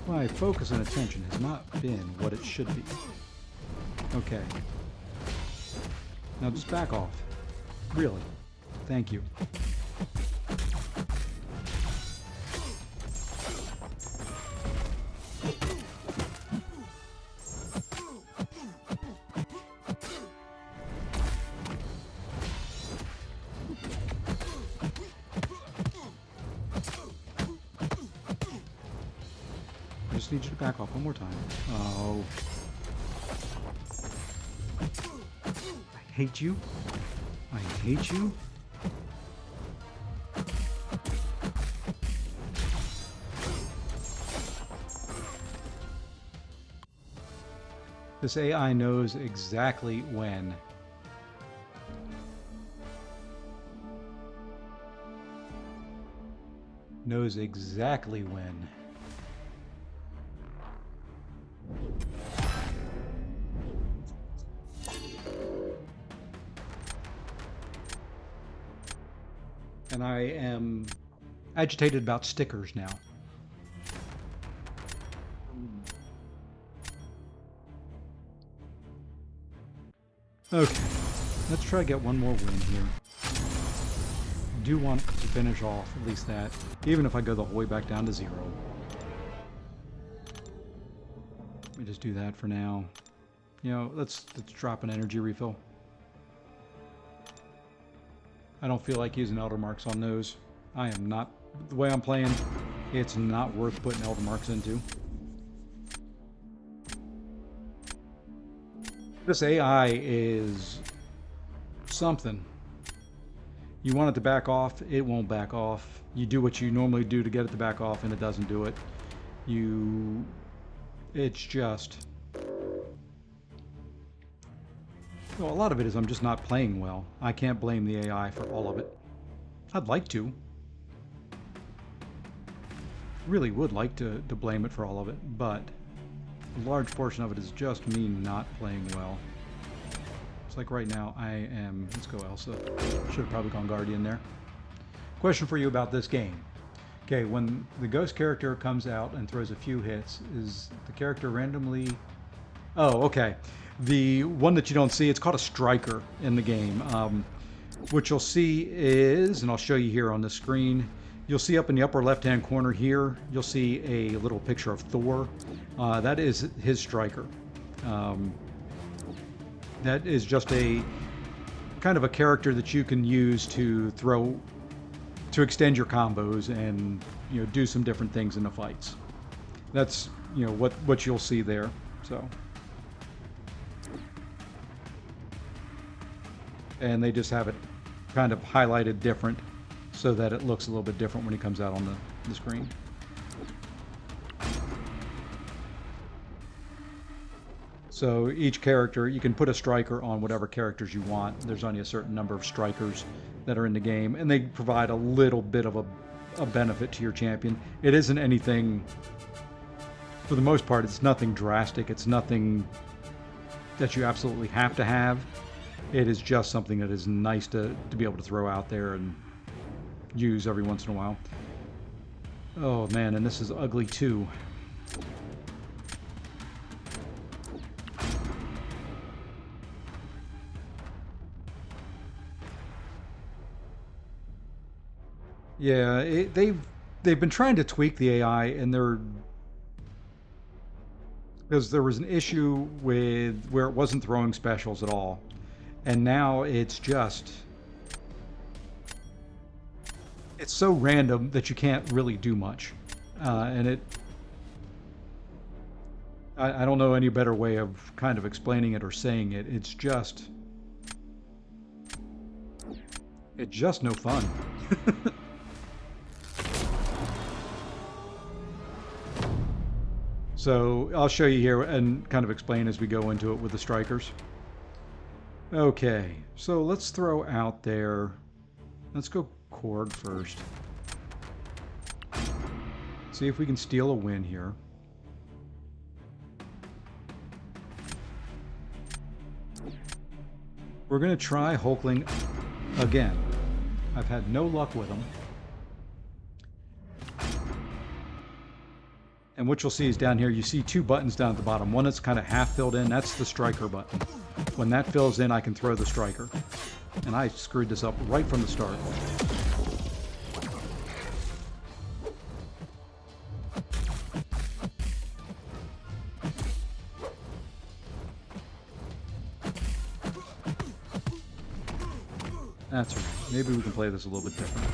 My focus and attention has not been what it should be. Okay. Now just back off. Really. Thank you. I just need you to back off one more time. Oh. I hate you. I hate you. This AI knows exactly when. Knows exactly when. And I am agitated about stickers now. Okay, let's try to get one more win here. I do want to finish off at least that, even if I go the whole way back down to 0. Let me just do that for now. You know, let's drop an energy refill. I don't feel like using Elder Marks on those. I am not, the way I'm playing, it's not worth putting Elder Marks into. This AI is something. You want it to back off, it won't back off. You do what you normally do to get it to back off and it doesn't do it. It's just... Well, a lot of it is I'm just not playing well. I can't blame the AI for all of it. I'd like to. Really would like to blame it for all of it, but a large portion of it is just me not playing well. It's like right now I am... Let's go Elsa. Should have probably gone Guardian there. Question for you about this game. Okay, when the ghost character comes out and throws a few hits, is the character randomly... Oh, okay. The one that you don't see, it's called a striker in the game. What you'll see is, and I'll show you here on the screen, you'll see up in the upper left-hand corner here, you'll see a little picture of Thor. That is his striker. That is just a kind of a character that you can use to throw, to extend your combos and, you know, do some different things in the fights. That's, you know, what you'll see there. So. And they just have it kind of highlighted different so that it looks a little bit different when it comes out on the screen. So each character, you can put a striker on whatever characters you want. There's only a certain number of strikers that are in the game, and they provide a little bit of a benefit to your champion. It isn't anything, for the most part, it's nothing drastic. It's nothing that you absolutely have to have. It is just something that is nice to be able to throw out there and use every once in a while. Oh man, and this is ugly too. Yeah, they've been trying to tweak the AI, and because there was an issue with where it wasn't throwing specials at all, and now it's so random that you can't really do much, and I don't know any better way of kind of explaining it or saying it. It's just no fun. So I'll show you here and kind of explain as we go into it with the strikers. Okay, so let's throw out there. Let's go cord first. See if we can steal a win here. We're going to try Hulkling again. I've had no luck with him. And what you'll see is down here, you see two buttons down at the bottom. One that's kind of half filled in, that's the striker button. When that fills in, I can throw the striker. And I screwed this up right from the start. That's right. Maybe we can play this a little bit different.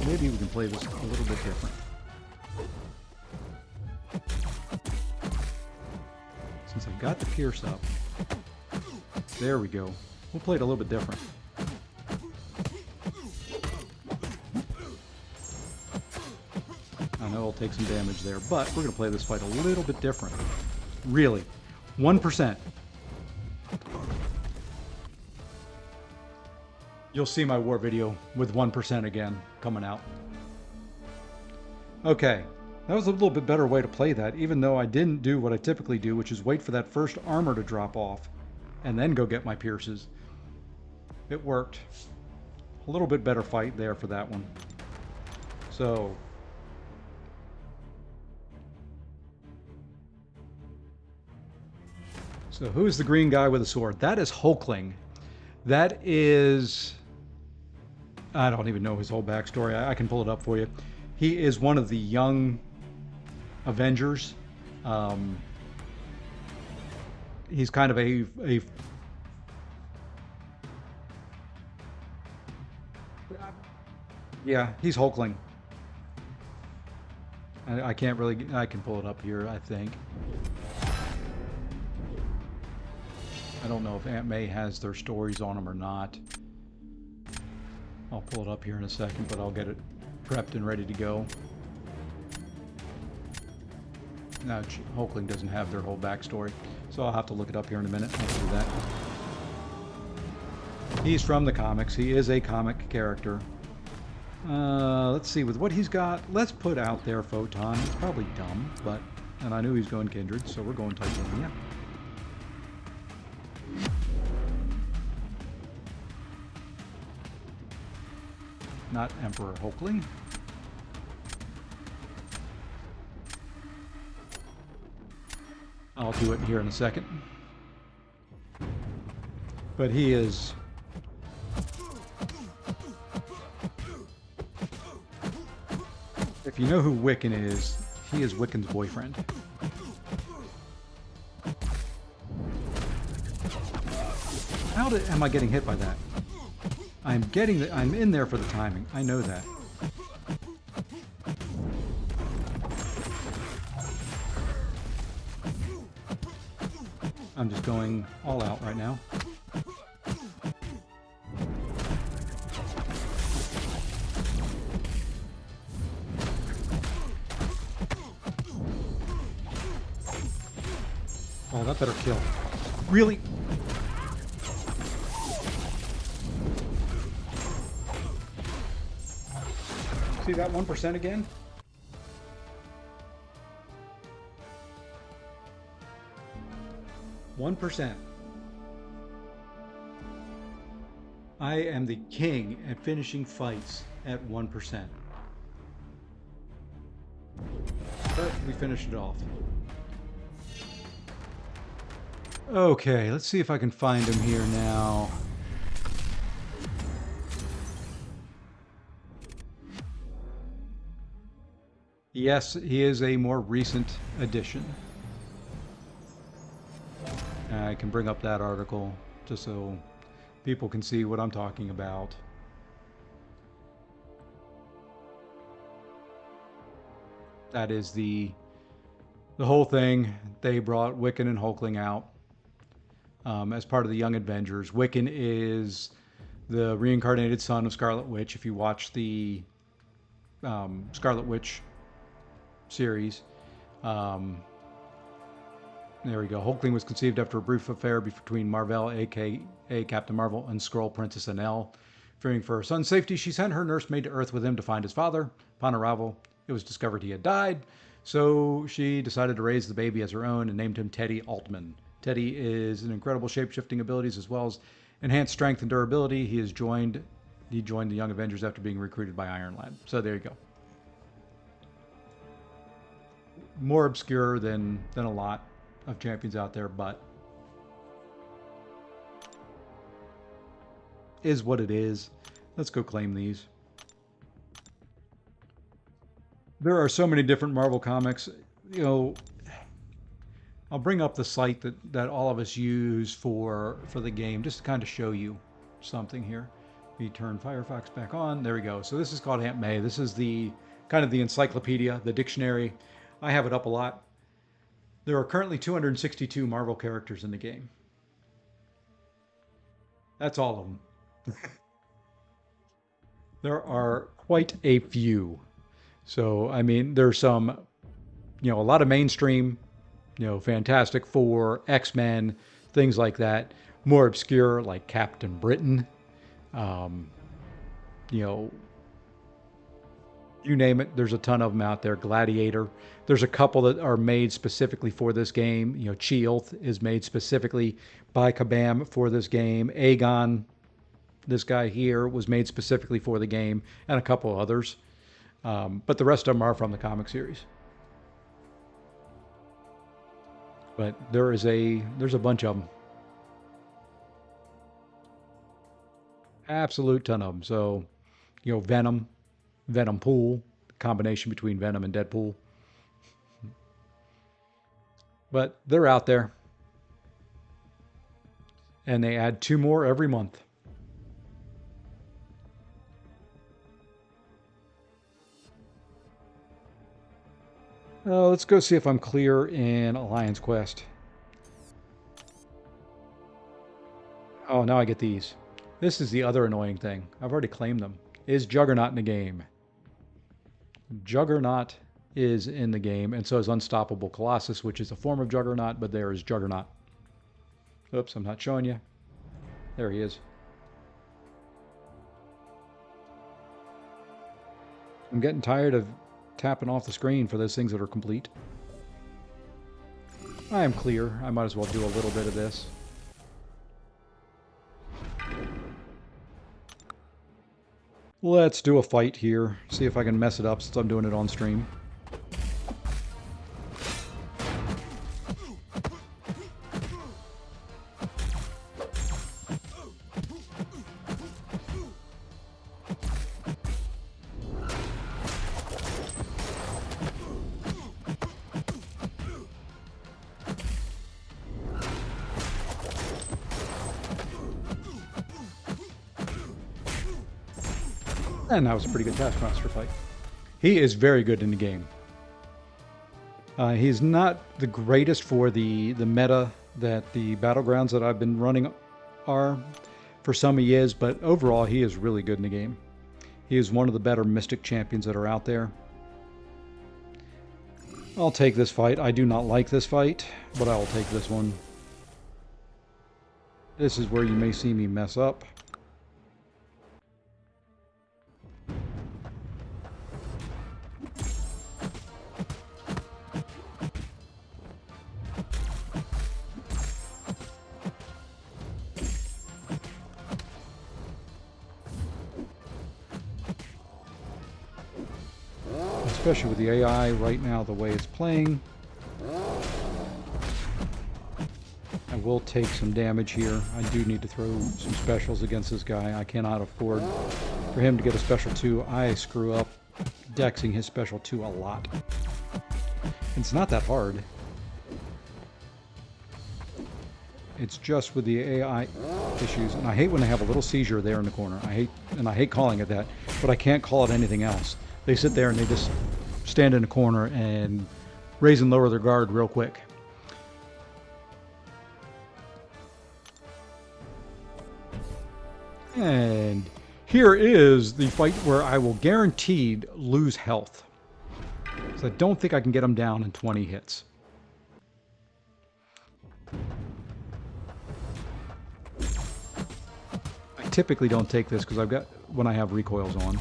Maybe we can play this a little bit different. Since I've got the pierce up. There we go. We'll play it a little bit different. I know I'll take some damage there, but we're going to play this fight a little bit different. Really. 1%. You'll see my war video with 1% again coming out. Okay, that was a little bit better way to play that, even though I didn't do what I typically do, which is wait for that first armor to drop off and then go get my pierces. It worked. A little bit better fight there for that one. So who's the green guy with a sword? That is Hulkling. That is... I don't even know his whole backstory. I can pull it up for you. He is one of the young Avengers. He's kind of a yeah, he's Hulkling. I can't really... I can pull it up here, I think. I don't know if Aunt May has their stories on him or not. I'll pull it up here in a second, but I'll get it prepped and ready to go. Now, Hulkling doesn't have their whole backstory, so I'll have to look it up here in a minute. I'll do that. He's from the comics. He is a comic character. Let's see, with what he's got, let's put out there Photon. It's probably dumb, but... And I knew he was going Kindred, so we're going Titania. Not Emperor Hulkling. I'll do it here in a second. But he is... If you know who Wiccan is, he is Wiccan's boyfriend. How am I getting hit by that? I'm in there for the timing. I know that. I'm just going all out right now. Oh, that better kill. Really? See that 1% again? %1. I am the king at finishing fights at 1%. But we finished it off. Okay, let's see if I can find him here now. Yes, he is a more recent addition. I can bring up that article just so people can see what I'm talking about. That is the whole thing. They brought Wiccan and Hulkling out as part of the Young Avengers. Wiccan is the reincarnated son of Scarlet Witch. If you watch the Scarlet Witch series, there we go. Hulkling was conceived after a brief affair between Marvel, aka Captain Marvel, and Skrull Princess Anel. Fearing for her son's safety, she sent her nursemaid to Earth with him to find his father. Upon arrival, it was discovered he had died, so she decided to raise the baby as her own and named him Teddy Altman. Teddy is an incredible shape-shifting abilities as well as enhanced strength and durability. He joined the Young Avengers after being recruited by Iron Lad. So there you go. More obscure than a lot of champions out there, but is what it is. Let's go claim these. There are so many different Marvel comics. You know, I'll bring up the site that all of us use for the game just to kind of show you something here. We turn Firefox back on. There we go. So this is called Aunt May. This is the kind of the encyclopedia, the dictionary. I have it up a lot. There are currently 262 Marvel characters in the game. That's all of them. There are quite a few. So, I mean, there's some, a lot of mainstream, Fantastic Four, X-Men, things like that. More obscure, like Captain Britain, you name it, there's a ton of them out there. Gladiator. There's a couple that are made specifically for this game. Chioth is made specifically by Kabam for this game. Aegon, this guy here, was made specifically for the game, and a couple others. But the rest of them are from the comic series. But there's a bunch of them. Absolute ton of them. So, Venom Pool, combination between Venom and Deadpool. But they're out there. And they add 2 more every month. Let's go see if I'm clear in Alliance Quest. Oh, now I get these. This is the other annoying thing. I've already claimed them. Is Juggernaut in the game? Juggernaut is in the game, and so is Unstoppable Colossus, which is a form of Juggernaut, but there is Juggernaut. Oops, I'm not showing you. There he is. I'm getting tired of tapping off the screen for those things that are complete. I am clear. I might as well do a little bit of this. Let's do a fight here. See if I can mess it up since I'm doing it on stream. And that was a pretty good Taskmaster fight. He is very good in the game. He's not the greatest for the meta that the Battlegrounds that I've been running are. For some he is, but overall he is really good in the game. He is one of the better Mystic champions that are out there. I'll take this fight. I do not like this fight, but I will take this one. This is where you may see me mess up. especially with the AI right now, the way it's playing. I will take some damage here. I do need to throw some specials against this guy. I cannot afford for him to get a special 2. I screw up dexing his special 2 a lot. It's not that hard. It's just with the AI issues, and I hate when they have a little seizure there in the corner. I hate calling it that, but I can't call it anything else. They sit there and they just stand in a corner and raise and lower their guard real quick. And here is the fight where I will guaranteed lose health. So I don't think I can get him down in 20 hits. I typically don't take this because I've got when I have recoils on.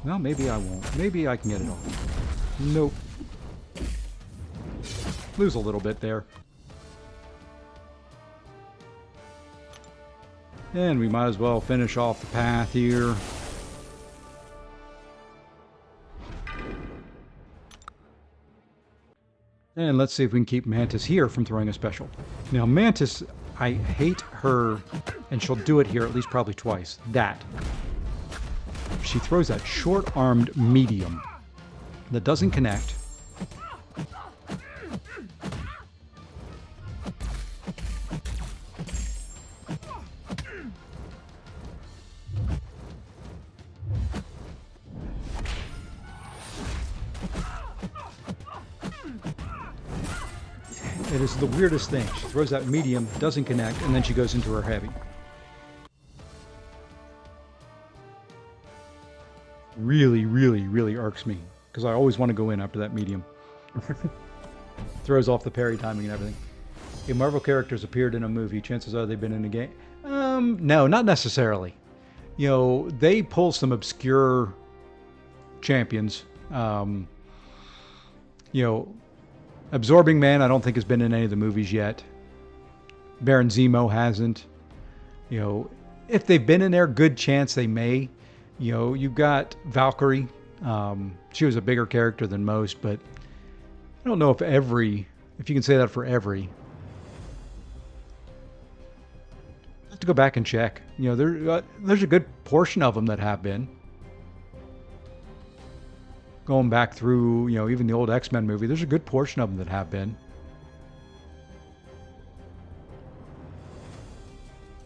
Well, maybe I won't. Maybe I can get it off. Nope. Lose a little bit there. And we might as well finish off the path here. And let's see if we can keep Mantis here from throwing a special. Now, Mantis, I hate her, and she'll do it here at least probably twice. That. She throws that short-armed medium that doesn't connect. It is the weirdest thing. She throws that medium, doesn't connect, and then she goes into her heavy. Really, really, really irks me because I always want to go in after that medium. Throws off the parry timing and everything. If Marvel characters appeared in a movie, chances are they've been in a game. No, not necessarily. You know, they pull some obscure champions. You know, Absorbing Man, I don't think has been in any of the movies yet. Baron Zemo hasn't. You know, if they've been in there, good chance they may. You know, you've got Valkyrie. She was a bigger character than most, but I don't know if you can say that for every. I have to go back and check. You know, there's a good portion of them that have been. Going back through, you know, even the old X-Men movie, there's a good portion of them that have been.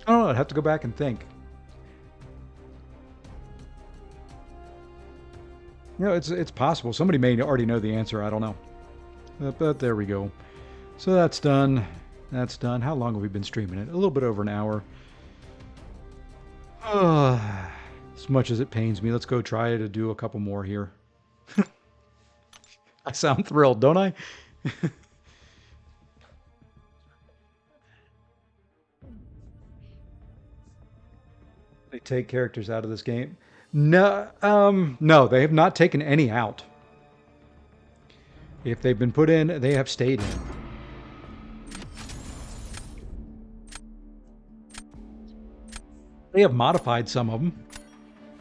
I don't know, I'd have to go back and think. You know, it's possible. Somebody may already know the answer. I don't know. But there we go. So that's done. That's done. How long have we been streaming it? A little bit over an hour. As much as it pains me, let's go try to do a couple more here. I sound thrilled, don't I? They take characters out of this game. No, no, they have not taken any out. If they've been put in, they have stayed in. They have modified some of them.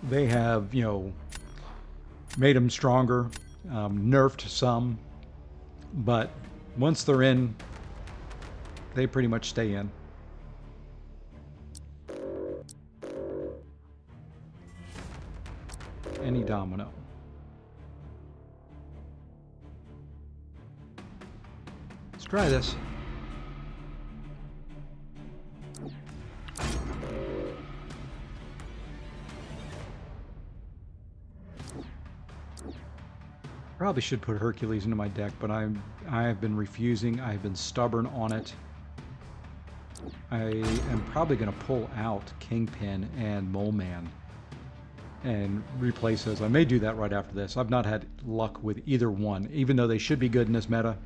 They have, you know, made them stronger, nerfed some, but once they're in, they pretty much stay in. Any domino. Let's try this. Probably should put Hercules into my deck, but I have been refusing. I have been stubborn on it. I am probably going to pull out Kingpin and Mole Man and replace those. I may do that right after this. I've not had luck with either one, even though they should be good in this meta.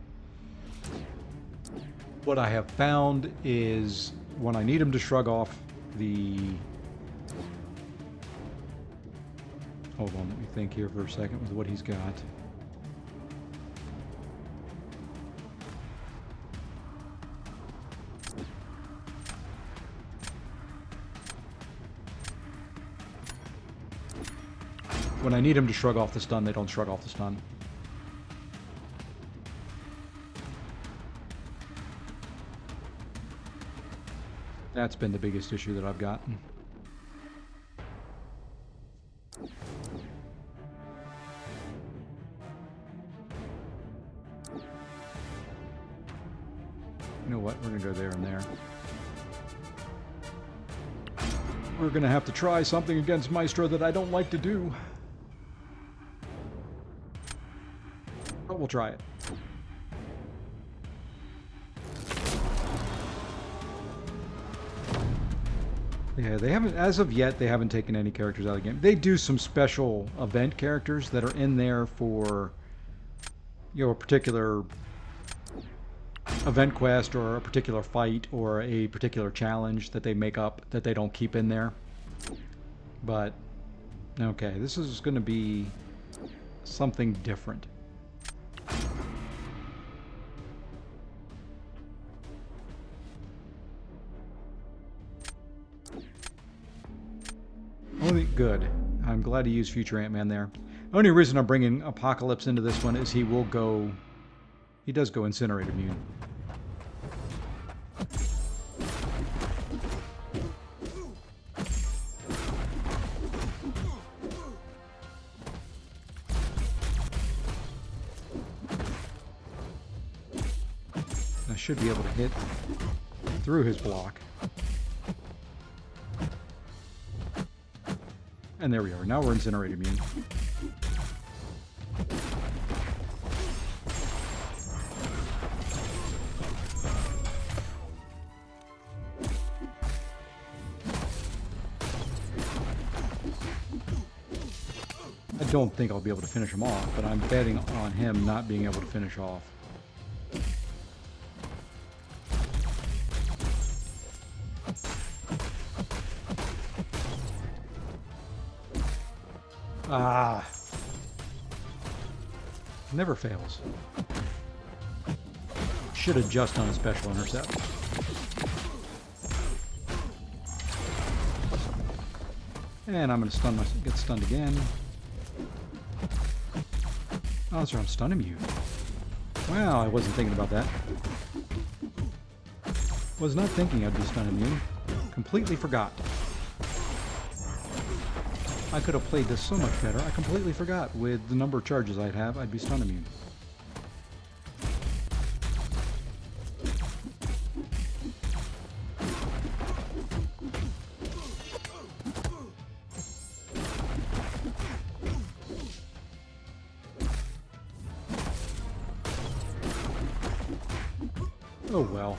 What I have found is when I need him to shrug off the... Hold on, let me think here for a second with what he's got. When I need them to shrug off the stun, they don't shrug off the stun. That's been the biggest issue that I've gotten. You know what? We're going to go there and there. We're going to have to try something against Maestro that I don't like to do. But we'll try it. Yeah, they haven't, as of yet, they haven't taken any characters out of the game. They do some special event characters that are in there for, you know, a particular event quest or a particular fight or a particular challenge that they make up that they don't keep in there. But, okay, this is going to be something different. Only good. I'm glad to use Future Ant-Man there. The only reason I'm bringing Apocalypse into this one is he will go... He does go Incinerate immune. I should be able to hit through his block. And there we are. Now we're Incinerate immune. I don't think I'll be able to finish him off, but I'm betting on him not being able to finish off. Ah. Never fails. Should have just done a special intercept. And I'm going to stun myself, get stunned again. Oh, that's right, I'm stun immune. Wow, I wasn't thinking about that. Was not thinking I'd be stun immune. Completely forgot. I could have played this so much better. I completely forgot. With the number of charges I'd have, I'd be stun immune. Oh well.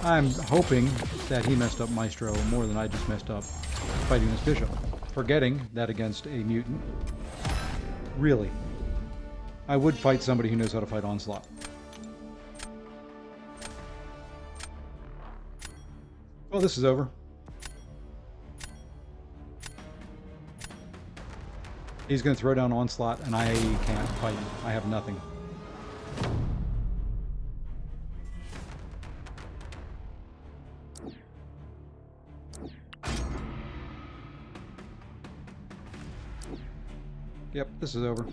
I'm hoping that he messed up Maestro more than I just messed up fighting this bishop. Forgetting that against a mutant. Really. I would fight somebody who knows how to fight Onslaught. Well, this is over. He's going to throw down Onslaught, and I can't fight him. I have nothing. Yep, this is over.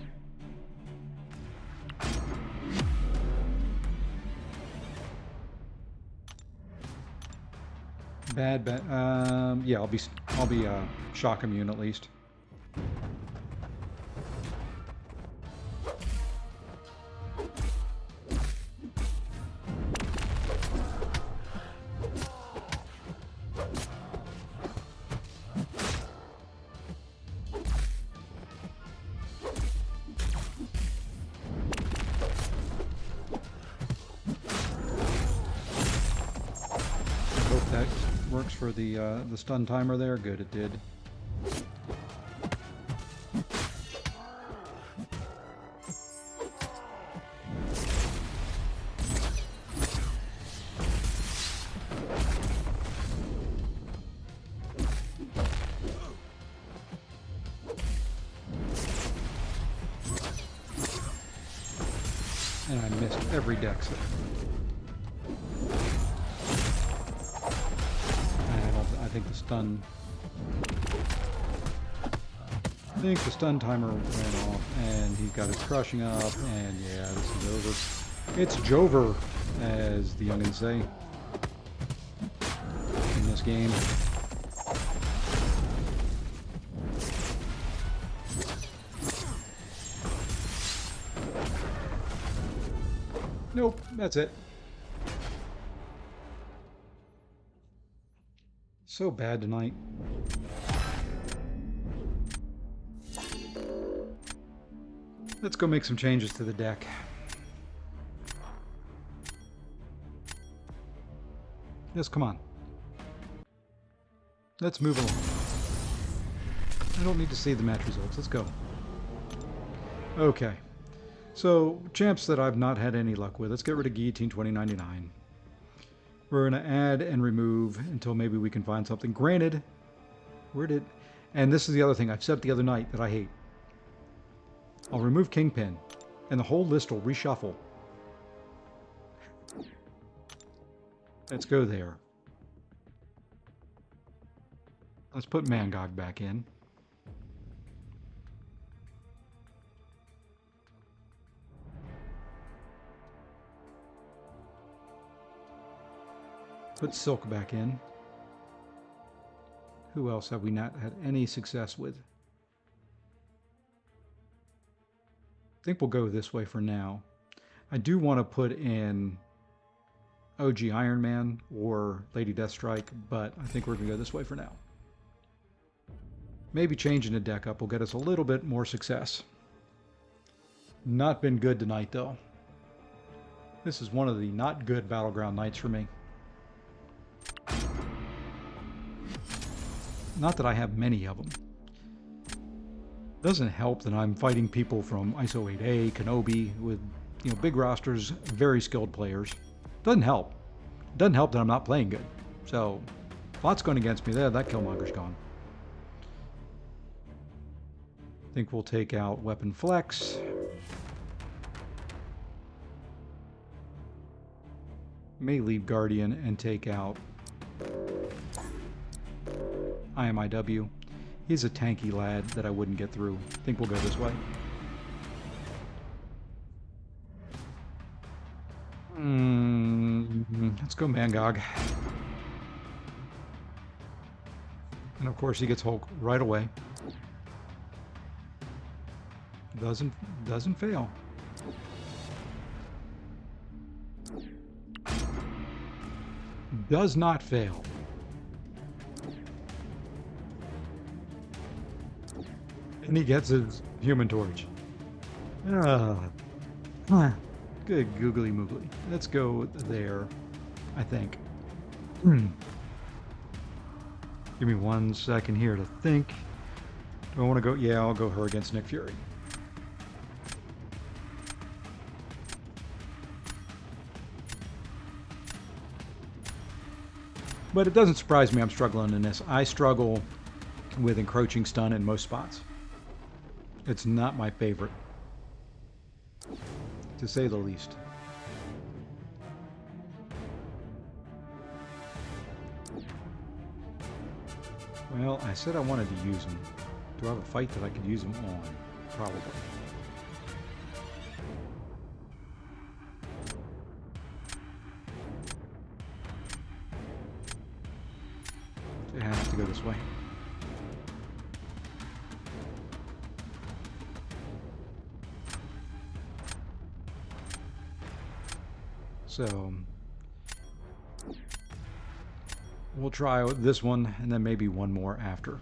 Bad. Yeah, I'll be shock immune at least. That works for the stun timer there. Good, it did. And I missed every dex. I think the stun... I think the stun timer went off, and he's got his crushing up, and yeah, this is over. It's Jover, as the youngins say in this game. Nope, that's it. So bad tonight. Let's go make some changes to the deck. Yes, come on. Let's move along. I don't need to see the match results. Let's go. Okay. So, champs that I've not had any luck with. Let's get rid of Guillotine 2099. We're going to add and remove until maybe we can find something. Granted, where did... And this is the other thing I've said the other night that I hate. I'll remove Kingpin, and the whole list will reshuffle. Let's go there. Let's put Mangog back in. Put Silk back in. Who else have we not had any success with? I think we'll go this way for now. I do want to put in OG Iron Man or Lady Deathstrike, but I think we're going to go this way for now. Maybe changing the deck up will get us a little bit more success. Not been good tonight, though. This is one of the not good Battleground nights for me. Not that I have many of them. Doesn't help that I'm fighting people from ISO 8A, Kenobi, with big rosters, very skilled players. Doesn't help. Doesn't help that I'm not playing good. So, lots going against me there. That Killmonger's gone. I think we'll take out Weapon Flex. May leave Guardian and take out IMIW. He's a tanky lad that I wouldn't get through. I think we'll go this way. Let's go Mangog. And of course he gets Hulk right away. Doesn't fail. Does not fail. And he gets his Human Torch. Good googly moogly. Let's go there, I think. Give me 1 second here to think. Do I want to go? Yeah, I'll go her against Nick Fury. But it doesn't surprise me I'm struggling in this. I struggle with encroaching stun in most spots. It's not my favorite, to say the least. Well, I said I wanted to use them. Do I have a fight that I could use them on? Probably. I have to go this way. So we'll try this one and then maybe one more after.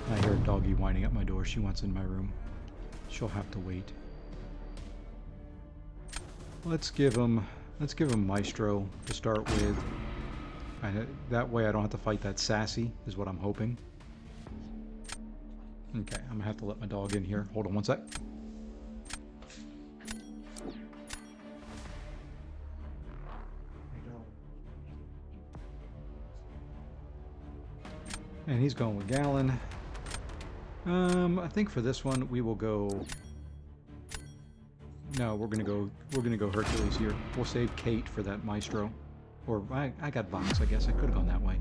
I hear a doggy whining at my door. She wants in my room. She'll have to wait. Let's give him Maestro to start with. That way I don't have to fight that sassy, is what I'm hoping. Okay, I'm gonna have to let my dog in here. Hold on 1 sec. And he's going with Gallon. I think for this one we will go. No, we're gonna go Hercules here. We'll save Kate for that Maestro. Or I got Vox, I guess. I could have gone that way.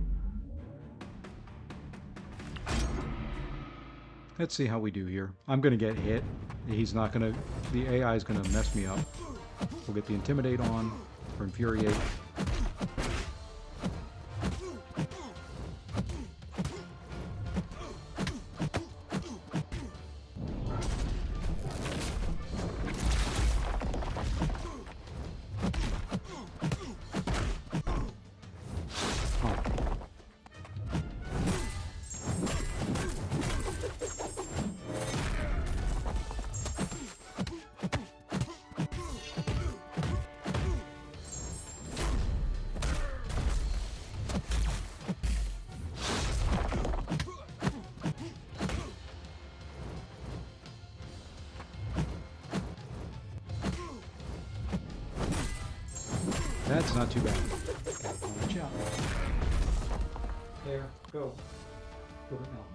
Let's see how we do here. I'm going to get hit. He's not going to... The AI is going to mess me up. We'll get the Intimidate on, or Infuriate. That's not too bad. Okay, watch out. There, go. Go now.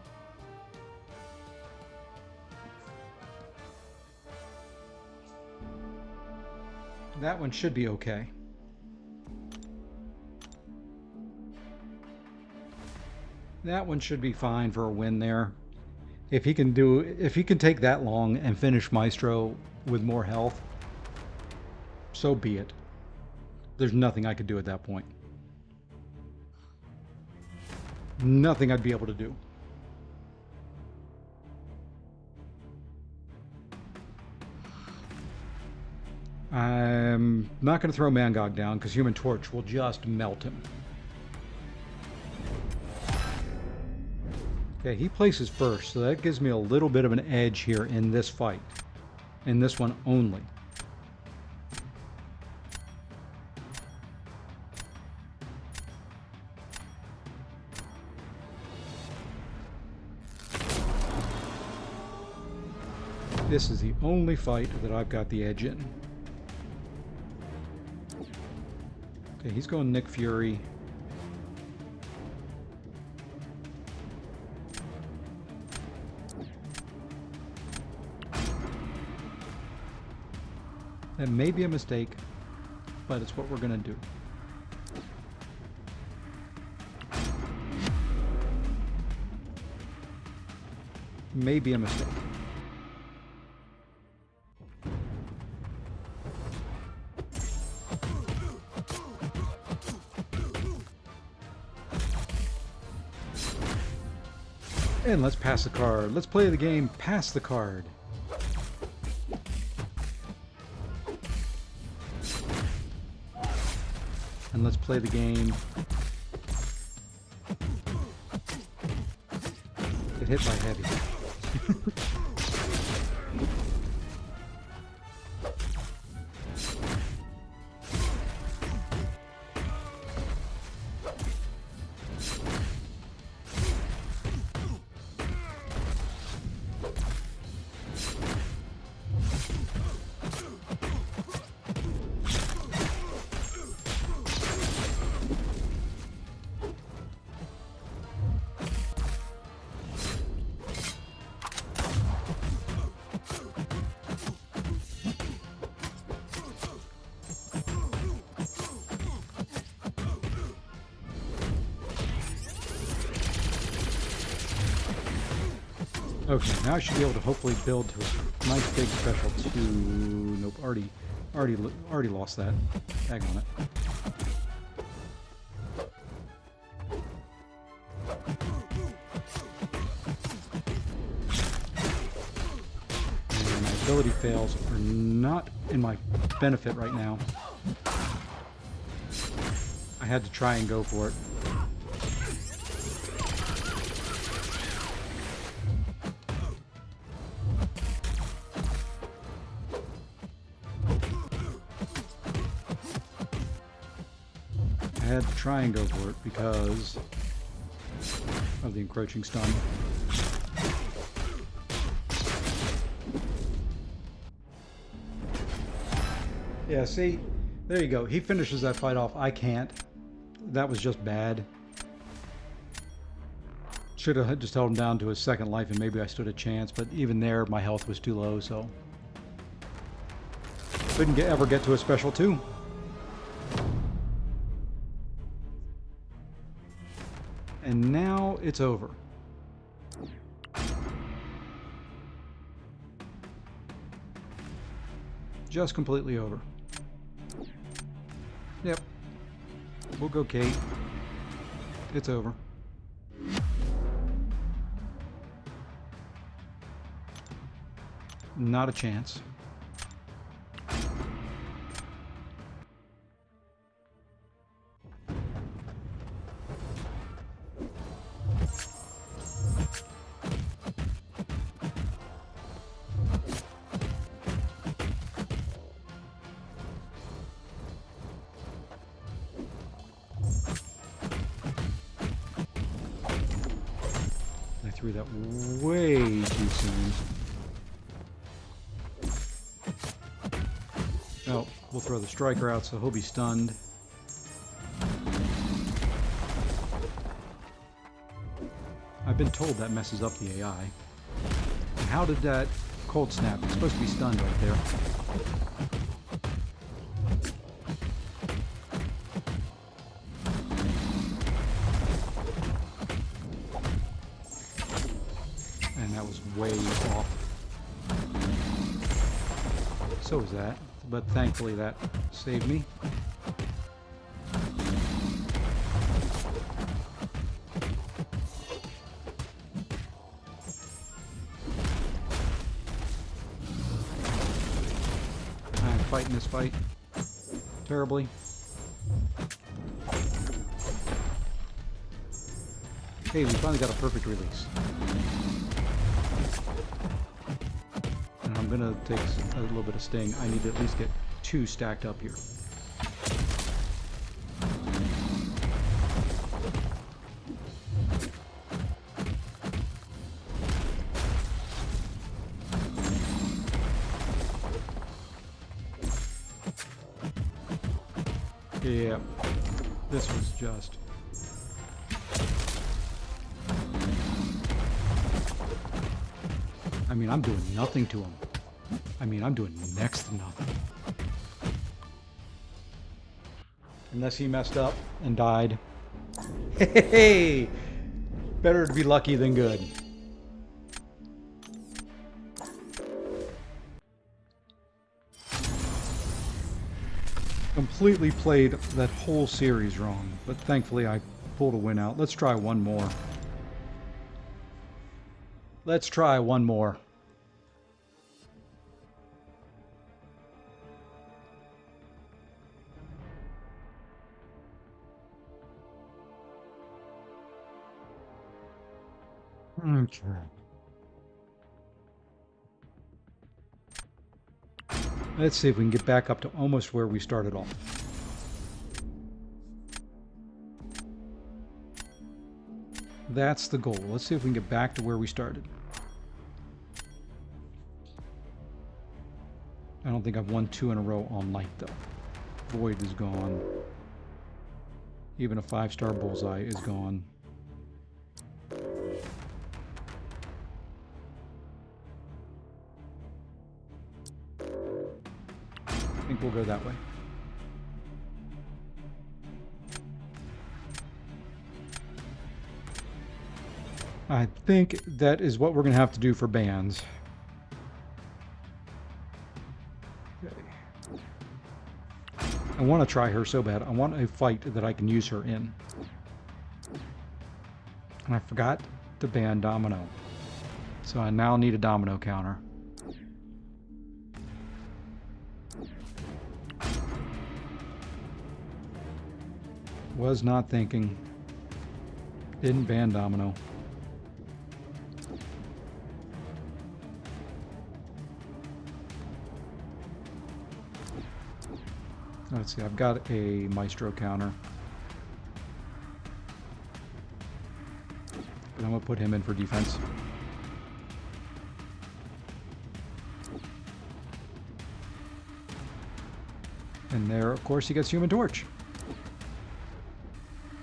That one should be okay. That one should be fine for a win there. If he can take that long and finish Maestro with more health, so be it. There's nothing I could do at that point. Nothing I'd be able to do. I'm not going to throw Mangog down because Human Torch will just melt him. Okay, he places first, so that gives me a little bit of an edge here in this fight. In this one only. This is the only fight that I've got the edge in. Okay, he's going Nick Fury. That may be a mistake, but it's what we're going to do. May be a mistake. And let's pass the card. Let's play the game, pass the card. And let's play the game. Get hit by heavy. Okay, now I should be able to hopefully build to a nice big special 2. Nope, already lost that. Tag on it. And my ability fails are not in my benefit right now. I had to try and go for it. I had to try and go for it because of the encroaching stun. Yeah, see? There you go. He finishes that fight off. I can't. That was just bad. Should have just held him down to his second life and maybe I stood a chance, but even there my health was too low, so... Couldn't ever get to a special 2. And now it's over. Just completely over. Yep. We'll go Kate. It's over. Not a chance. I threw that way too soon. Oh, we'll throw the striker out so he'll be stunned. I've been told that messes up the AI. And how did that cold snap? It's supposed to be stunned right there. And that was way off. So was that, but thankfully that saved me. I'm fighting this fight terribly. Hey, we finally got a perfect release. And I'm gonna take a little bit of sting. I need to at least get 2 stacked up here. Yeah, this was just... I mean, I'm doing nothing to him. I mean, I'm doing next to nothing. Unless he messed up and died. Hey! Better to be lucky than good. Completely played that whole series wrong, but thankfully I pulled a win out. Let's try one more. Let's try one more. Okay. Let's see if we can get back up to almost where we started off. That's the goal. Let's see if we can get back to where we started. I don't think I've won 2 in a row all night, though. Void is gone. Even a 5-star bullseye is gone. I think we'll go that way. I think that is what we're going to have to do for bands. Okay. I want to try her so bad. I want a fight that I can use her in. And I forgot to ban Domino. So I now need a Domino counter. Was not thinking. Didn't ban Domino. Let's see, I've got a Maestro counter. But I'm going to put him in for defense. And there, of course, he gets Human Torch.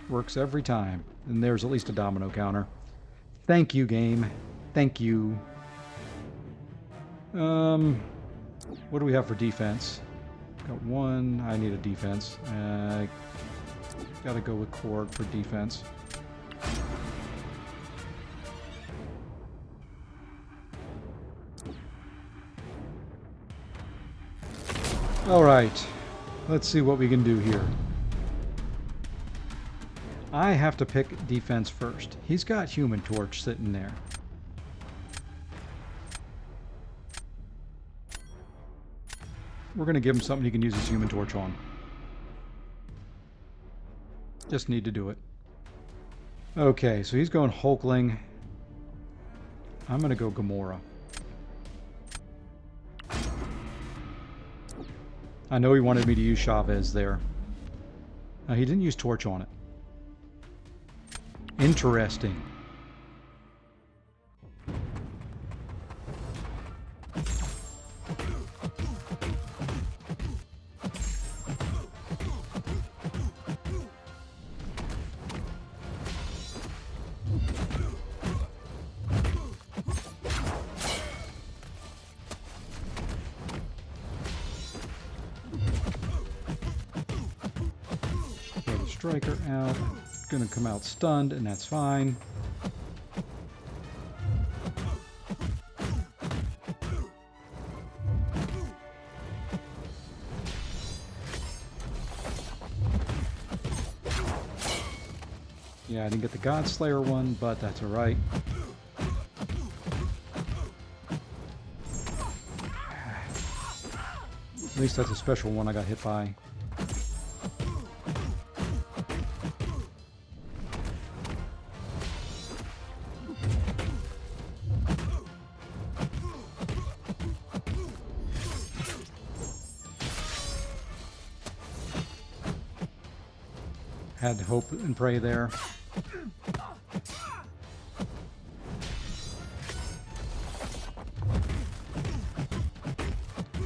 Works every time. And there's at least a Domino counter. Thank you, game. Thank you. What do we have for defense? Got 1. I need a defense. Gotta go with Cord for defense. All right, let's see what we can do here. I have to pick defense first. He's got Human Torch sitting there. We're going to give him something he can use his Human Torch on. Just need to do it. Okay, so he's going Hulkling. I'm going to go Gamora. I know he wanted me to use Chavez there. No, he didn't use Torch on it. Interesting. Striker out. Gonna come out stunned, and that's fine. Yeah, I didn't get the Godslayer one, but that's alright. At least that's a special one I got hit by. Had to hope and pray there.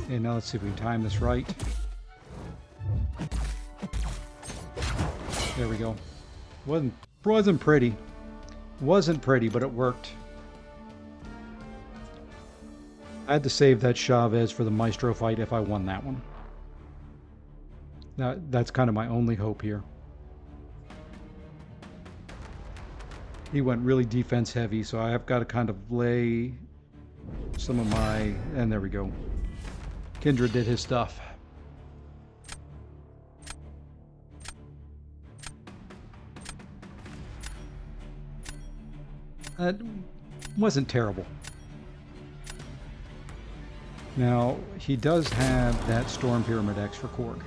Okay, now let's see if we can time this right. There we go. Wasn't pretty. Wasn't pretty, but it worked. I had to save that Chavez for the Maestro fight if I won that one. That's kind of my only hope here. He went really defense heavy, so I have got to kind of lay some of my... And there we go. Kindred did his stuff. That wasn't terrible. Now, he does have that Storm Pyramid X for Korg.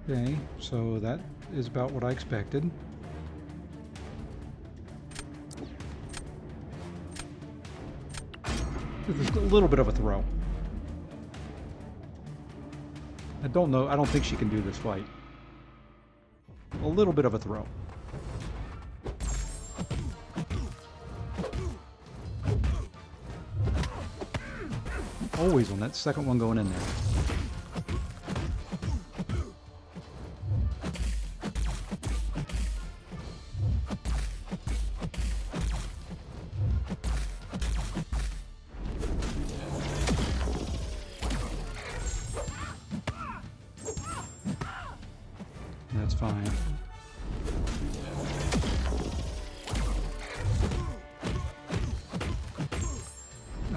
Okay, so that is about what I expected. There's a little bit of a throw. I don't think she can do this fight. A little bit of a throw. Always on that second one going in there. That's fine.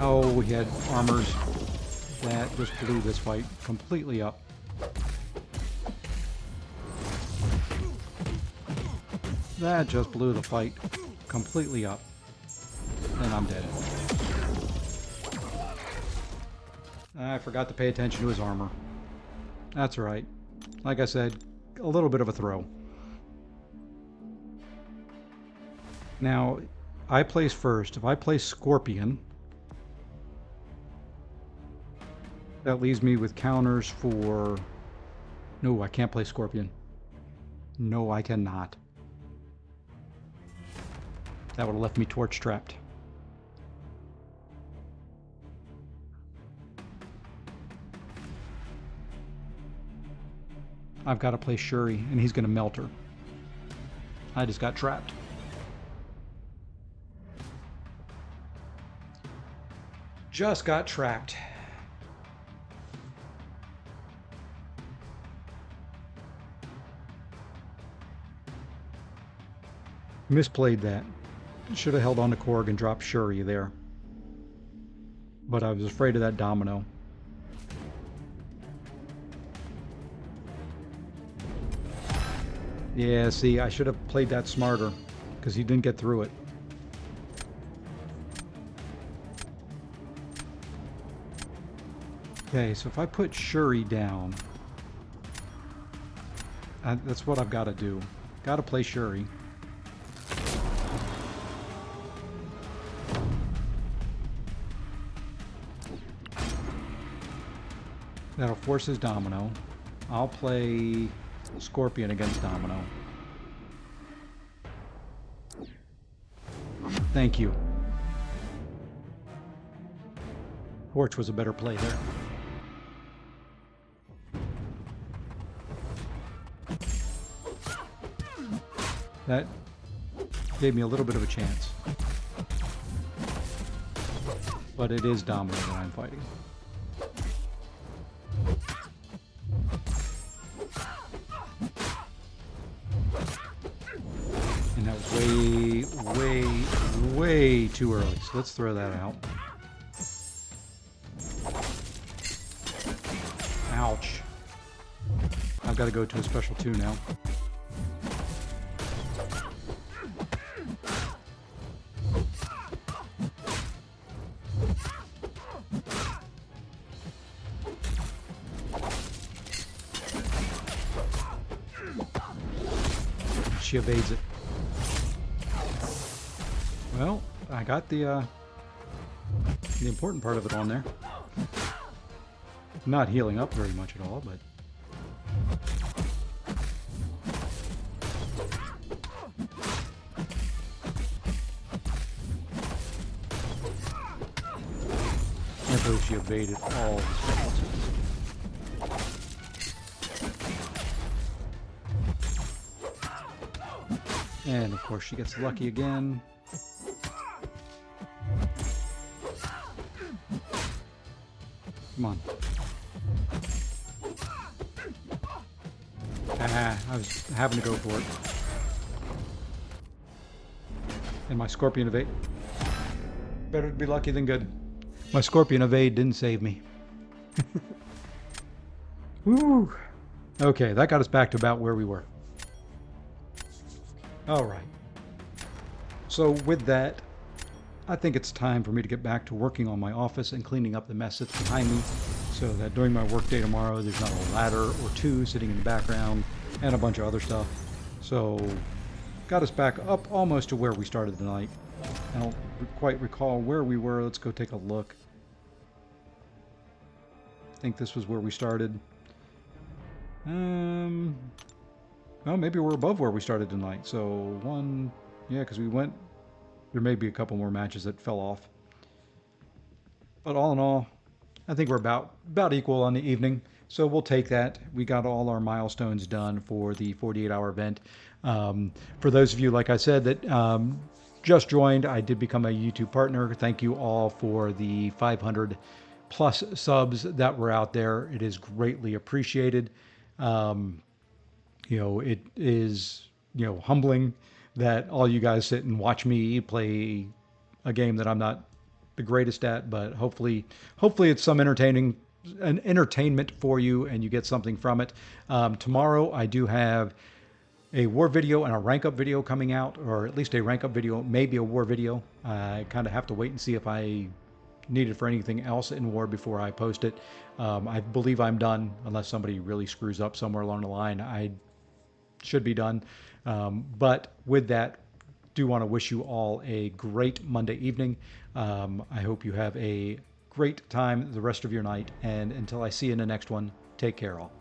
Oh, he had armors. That just blew this fight completely up. That just blew the fight completely up. And I'm dead. I forgot to pay attention to his armor. That's right. Like I said, a little bit of a throw. Now, I place first. If I place Scorpion, that leaves me with counters for... No, I can't play Scorpion. No, I cannot. That would have left me torch trapped. I've got to play Shuri, and he's going to melt her. I just got trapped. Just got tracked. Misplayed that. Should have held on to Korg and dropped Shuri there. But I was afraid of that domino. Yeah, see, I should have played that smarter because he didn't get through it. Okay, so if I put Shuri down, that's what I've got to do. Got to play Shuri. That'll force his domino. I'll play Scorpion against domino. Thank you. Torch was a better play there. That gave me a little bit of a chance. But it is domino that I'm fighting. And that was way too early. So let's throw that out. Ouch. I've got to go to a special 2 now. She evades it. Well, I got the important part of it on there. Not healing up very much at all, but I believe she evaded all the special attacks. And of course she gets lucky again. Come on. Ah, I was having to go for it. And my Scorpion evade. Better to be lucky than good. My Scorpion evade didn't save me. Woo! Okay, that got us back to about where we were. Alright. So with that, I think it's time for me to get back to working on my office and cleaning up the mess that's behind me so that during my work day tomorrow there's not a ladder or 2 sitting in the background and a bunch of other stuff. So got us back up almost to where we started tonight. I don't quite recall where we were. Let's go take a look. I think this was where we started. Well, maybe we're above where we started tonight. So yeah, because we went, there may be a couple more matches that fell off. But all in all, I think we're about equal on the evening. So we'll take that. We got all our milestones done for the 48-hour event. For those of you, like I said, that just joined, I did become a YouTube partner. Thank you all for the 500 plus subs that were out there. It is greatly appreciated. You know, it is, you know, humbling that all you guys sit and watch me play a game that I'm not the greatest at, but hopefully it's some entertainment for you and you get something from it. Tomorrow I do have a war video and a rank up video coming out, or at least a rank up video, maybe a war video. I kind of have to wait and see if I need it for anything else in war before I post it. I believe I'm done unless somebody really screws up somewhere along the line. I should be done. But with that, do want to wish you all a great Monday evening. I hope you have a great time the rest of your night. And until I see you in the next one, take care all.